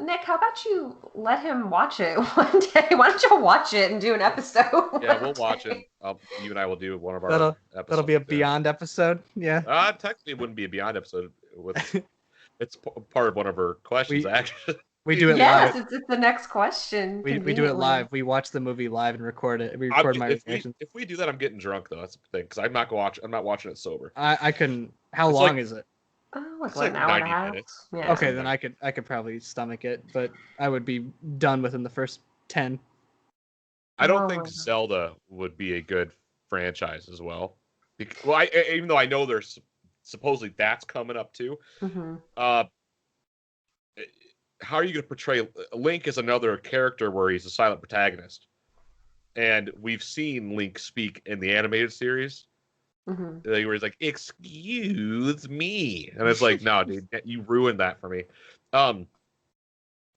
Nick, how about you let him watch it one day? Why don't you watch it and do an episode? Yeah, we'll watch it. You and I will do one of our episodes. That'll be a Beyond episode, yeah. Technically it wouldn't be a Beyond episode. It's part of one of her questions, actually. We do it live. Yes, it's the next question. We do it live. We watch the movie live and record it. We record my reactions. If we do that, I'm getting drunk though. That's the thing, because I'm not watching it sober. I couldn't. How long is it? Oh, it's like an hour and a 90 half. minutes. Yeah. Okay, then I could probably stomach it, but I would be done within the first 10. I don't think Zelda would be a good franchise as well. Even though I know there's supposedly that's coming up too. Mm-hmm. How are you going to portray Link as another character where he's a silent protagonist? And we've seen Link speak in the animated series. Mm-hmm. Where he's like, "Excuse me," and it's like, "No, dude, you ruined that for me."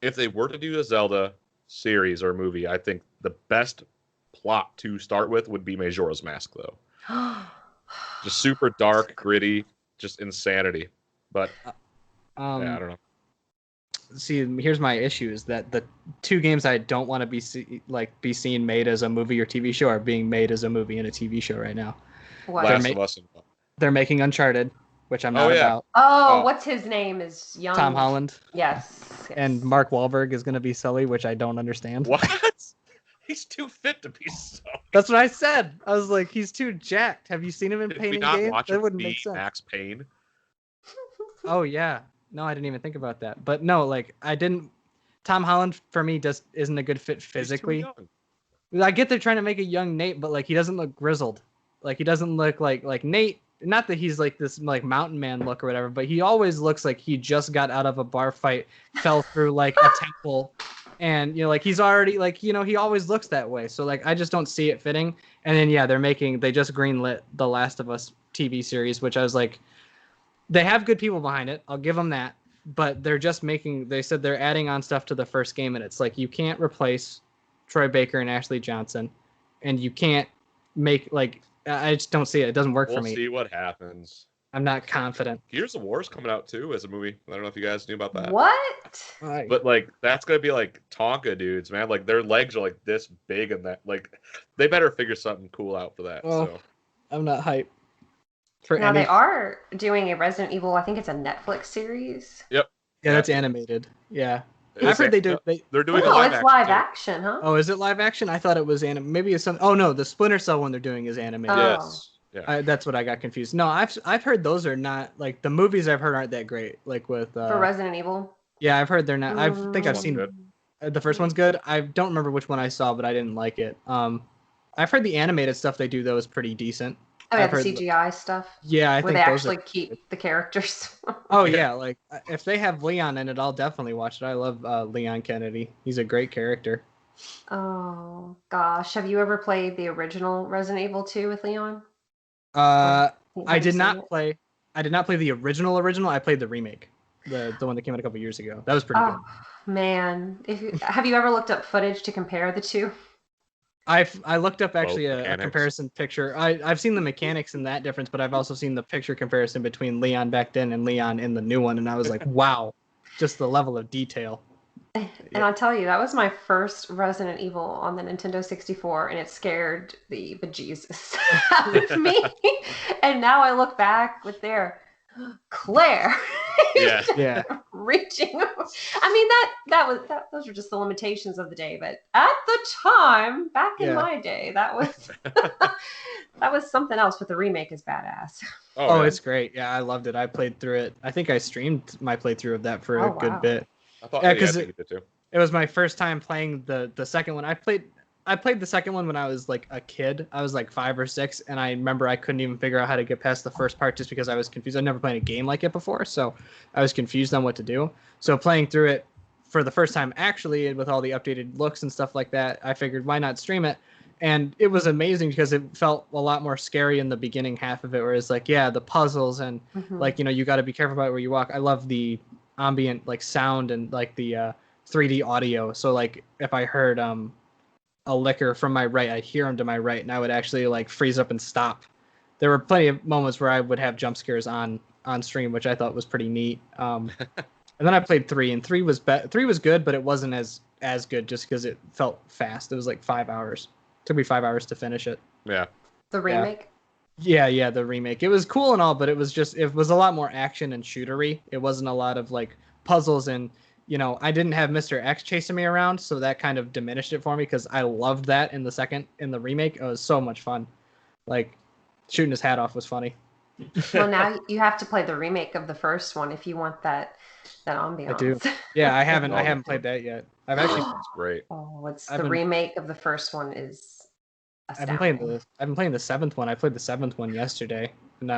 If they were to do a Zelda series or movie, I think the best plot to start with would be Majora's Mask, though. Just super dark, gritty, just insanity. But yeah, I don't know. See, here's my issue: is that the two games I don't want to be seen made as a movie or TV show are being made as a movie and a TV show right now. What? Last of Us. They're making Uncharted, which I'm not about. Oh, what's his name? Is young Tom Holland. Yes. And Mark Wahlberg is going to be Sully, which I don't understand. What? He's too fit to be Sully. That's what I said. I was like, he's too jacked. Have you seen him in Pain and Gain? That wouldn't make sense. Max Payne. Oh yeah. No, I didn't even think about that. But no, like I didn't. Tom Holland for me just isn't a good fit physically. I get they're trying to make a young Nate, but like he doesn't look grizzled. Like he doesn't look like Nate. Not that he's like this like mountain man look or whatever, but he always looks like he just got out of a bar fight, fell through like a temple, and like he's already like he always looks that way. So like I just don't see it fitting. And then they just greenlit the Last of Us TV series, which I was like, they have good people behind it. I'll give them that, but they're just they said they're adding on stuff to the first game, and it's like you can't replace Troy Baker and Ashley Johnson, and you can't make like. I just don't see it. It doesn't work for me. We'll see what happens. I'm not confident. Gears of War is coming out too as a movie. I don't know if you guys knew about that. What? But like that's gonna be like Tonka dudes, man. Like their legs are like this big, and that like they better figure something cool out for that. Well, so I'm not hyped. Now they are doing a Resident Evil. I think it's a Netflix series. Yep. Yeah, that's animated. Yeah. I've heard they're doing live action, huh? Oh, is it live action? I thought it was maybe it's some. Oh no, the Splinter Cell one they're doing is animated. Yes. Yeah. That's what I got confused. No, I've heard those are not like the movies I've heard aren't that great. Like with for Resident Evil. Yeah, I've heard they're not. I think I've seen the first one's good. I don't remember which one I saw, but I didn't like it. I've heard the animated stuff they do though is pretty decent. Oh yeah, the CGI stuff. Yeah, I think they actually keep the characters. Oh yeah, like if they have Leon in it, I'll definitely watch it. I love Leon Kennedy. He's a great character. Oh gosh, have you ever played the original Resident Evil 2 with Leon? I did not play. I did not play the original. I played the remake, the one that came out a couple years ago. That was pretty good. Man, have you ever looked up footage to compare the two? I looked up actually a comparison picture. I've seen the mechanics and that difference, but I've also seen the picture comparison between Leon back then and Leon in the new one, and I was like, wow, just the level of detail. And I'll tell you, that was my first Resident Evil on the Nintendo 64, and it scared the bejesus out of me. And now I look back with Claire. Yeah. Yeah. Reaching. I mean, those were just the limitations of the day. But at the time, back in my day, that was that was something else. But the remake is badass. Oh, it's great. Yeah, I loved it. I played through it. I think I streamed my playthrough of that for a good bit. I thought, because I think you did too. It was my first time playing the second one. I played the second one when I was like a kid. I was like 5 or 6, and I remember I couldn't even figure out how to get past the first part just because I was confused. I'd never played a game like it before, so I was confused on what to do. So playing through it for the first time, actually, with all the updated looks and stuff like that, I figured why not stream it? And it was amazing because it felt a lot more scary in the beginning half of it, where it's like, the puzzles and like, you got to be careful about where you walk. I love the ambient like sound and like the 3D audio. So like if I heard a licker from my right, I'd hear him to my right, and I would actually like freeze up and stop. There were plenty of moments where I would have jump scares on stream, which I thought was pretty neat. And then I played 3, and 3 was 3 was good, but it wasn't as good just because it felt fast. It was like 5 hours. Took me 5 hours to finish it. Yeah. The remake? Yeah, the remake. It was cool and all, but it was a lot more action and shootery. It wasn't a lot of like puzzles, and I didn't have Mr. X chasing me around, so that kind of diminished it for me because I loved that in the remake. It was so much fun. Like shooting his hat off was funny. Well, now you have to play the remake of the first one if you want that ambiance. I do. Yeah, I haven't played that yet. I've actually. That's great. Oh, remake of the first one is astounding. I've been playing the 7th one. I played the 7th one yesterday. And,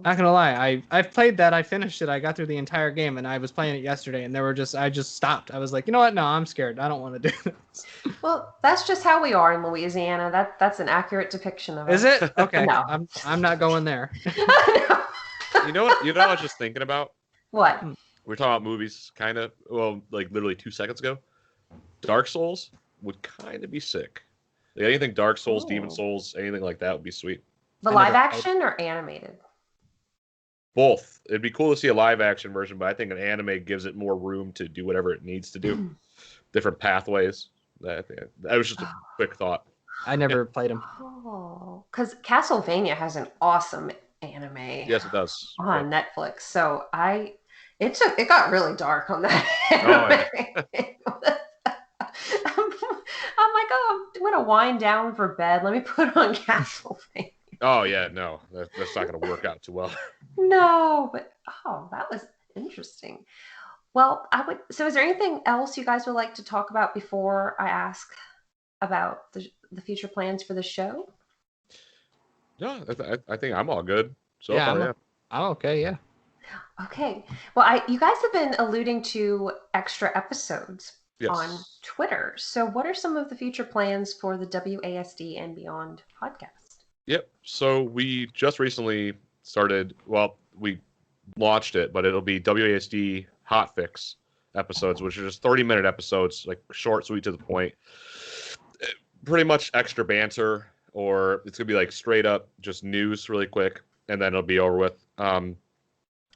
not gonna lie, I've played that. I finished it. I got through the entire game, and I was playing it yesterday, and I just stopped. I was like, you know what? No, I'm scared. I don't want to do this. Well, that's just how we are in Louisiana. That's an accurate depiction of it. Is it? Okay. No. I'm not going there. No. You know what I was just thinking about? What? We're talking about movies, kind of. Well, like literally 2 seconds ago. Dark Souls would kind of be sick. Like anything Dark Souls, Demon Souls, anything like that would be sweet. The live action or animated? Both. It'd be cool to see a live action version, but I think an anime gives it more room to do whatever it needs to do. Different pathways. That was just a quick thought. I never played them. Oh, because Castlevania has an awesome anime. Yes, it does. On Netflix. So it got really dark on that. I'm like, I'm gonna wind down for bed. Let me put on Castlevania. Oh yeah, no, that's not gonna work out too well. No, but that was interesting. Well, So, is there anything else you guys would like to talk about before I ask about the future plans for the show? No, I think I'm all good. So yeah, far, I'm okay. Yeah. Okay. Well, you guys have been alluding to extra episodes on Twitter. So, what are some of the future plans for the WASD and Beyond podcast? Yep. So we just recently started. Well, we launched it, but it'll be WASD Hot Fix episodes, which are just 30-minute episodes, like short, sweet, to the point. Pretty much extra banter, or it's gonna be like straight up just news, really quick, and then it'll be over with.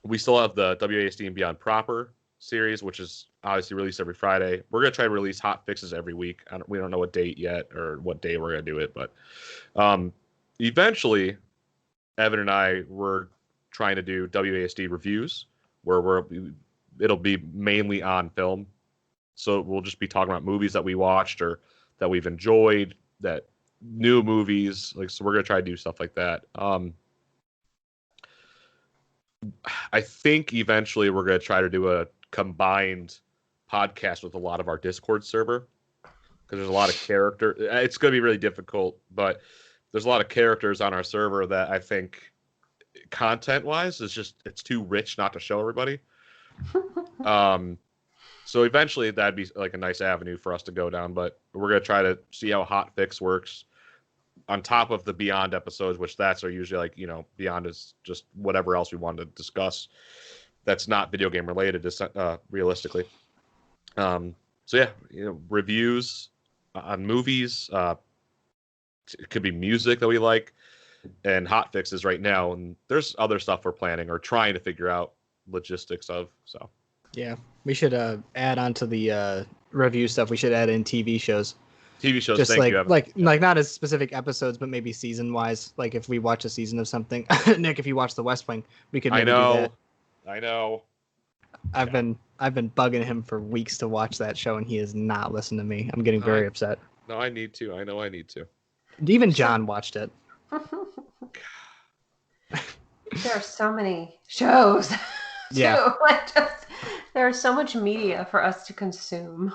We still have the WASD and Beyond proper series, which is obviously released every Friday. We're gonna try to release hot fixes every week. We don't know what date yet or what day we're gonna do it, but eventually, Evan and I were trying to do WASD reviews, where it'll be mainly on film. So we'll just be talking about movies that we watched or that we've enjoyed, that new movies. So we're gonna try to do stuff like that. I think eventually we're gonna try to do a combined podcast with a lot of our Discord server, because there's a lot of character. It's gonna be really difficult, but there's a lot of characters on our server that I think content-wise it's too rich not to show everybody. So eventually that'd be like a nice avenue for us to go down, but we're going to try to see how Hot Fix works on top of the Beyond episodes, which are usually like, Beyond is just whatever else we want to discuss that's not video game related, realistically. So yeah, reviews on movies, it could be music that we like, and hot fixes right now, and there's other stuff we're planning or trying to figure out logistics of. So yeah, we should add on to the review stuff. We should add in TV shows. Just like not as specific episodes, but maybe season wise. Like if we watch a season of something, Nick, if you watch The West Wing, we could maybe do that. I know. I've been bugging him for weeks to watch that show, and he has not listened to me. I'm getting very upset. No, I need to. I know I need to. Even John watched it. There are so many shows. Yeah. There's so much media for us to consume.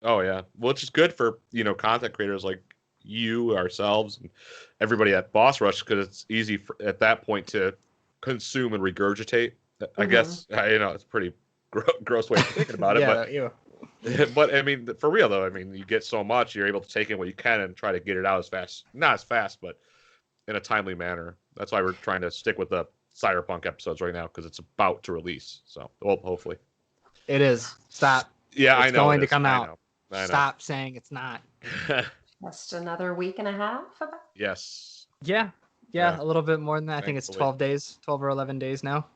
Oh yeah, which is good for content creators like you, ourselves, and everybody at Boss Rush, because it's easy at that point to consume and regurgitate. I guess it's a pretty gross way of thinking about it, but I mean, for real though, I mean, you get so much, you're able to take in what you can and try to get it out as fast, not as fast, but in a timely manner. That's why we're trying to stick with the Cyberpunk episodes right now, because it's about to release. So, well, hopefully. It is. Stop. Yeah, it's I know. Going to come out. I know. Stop saying it's not. Just another week and a half. Yes. Yeah, a little bit more than that. I think it's Thankfully. 12 days, 12 or 11 days now.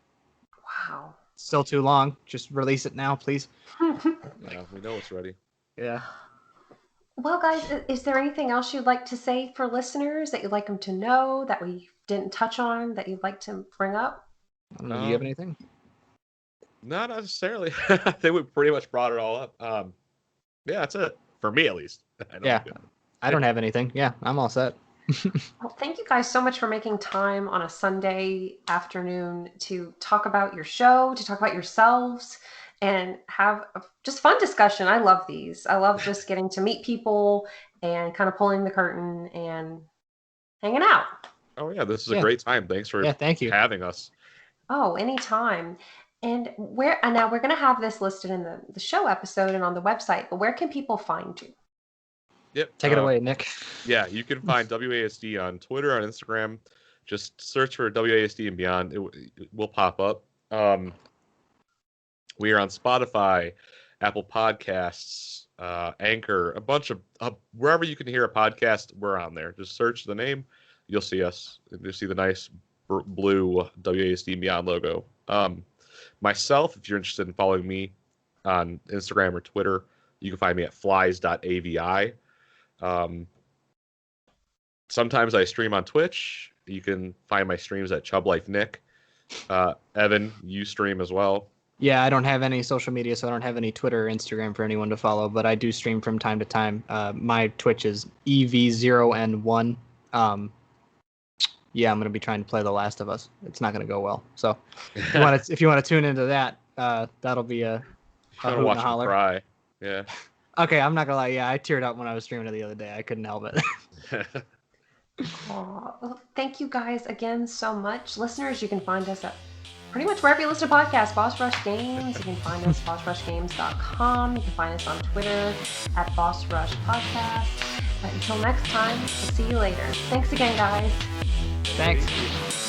Wow. Still too long. Just release it now, please. Yeah, we know it's ready. Yeah. Well, guys, is there anything else you'd like to say for listeners that you'd like them to know that we didn't touch on that you'd like to bring up? I don't know. Do you have anything? Not necessarily. I think we pretty much brought it all up. Yeah, that's it. For me, at least. I don't have anything. Yeah, I'm all set. Well, thank you guys so much for making time on a Sunday afternoon to talk about your show, to talk about yourselves, and have just fun discussion. I love these. I love just getting to meet people and kind of pulling the curtain and hanging out. Oh, yeah, this is a great time. Thanks for thank you. having us. Oh, anytime. And now we're going to have this listed in the show episode and on the website, but where can people find you? Yep. Take it away, Nick. Yeah, you can find WASD on Twitter, on Instagram. Just search for WASD and Beyond. It will pop up. We are on Spotify, Apple Podcasts, Anchor, a bunch of wherever you can hear a podcast, we're on there. Just search the name. You'll see us. You'll see the nice blue WASD and Beyond logo. Myself, if you're interested in following me on Instagram or Twitter, you can find me at flies.avi. Sometimes I stream on Twitch. You can find my streams at ChubLifeNick. Evan, you stream as well. Yeah, I don't have any social media, so I don't have any Twitter or Instagram for anyone to follow, but I do stream from time to time. My Twitch is EV0N1. Yeah, I'm going to be trying to play The Last of Us. It's not going to go well. So if you want to tune into that, that'll be a hoot and a holler. Cry. Yeah. Okay, I'm not going to lie. Yeah, I teared up when I was streaming it the other day. I couldn't help it. Well, thank you guys again so much. Listeners, you can find us at pretty much wherever you listen to podcasts, Boss Rush Games. You can find us at bossrushgames.com. You can find us on Twitter at Boss Rush Podcast. But until next time, we'll see you later. Thanks again, guys. Thanks.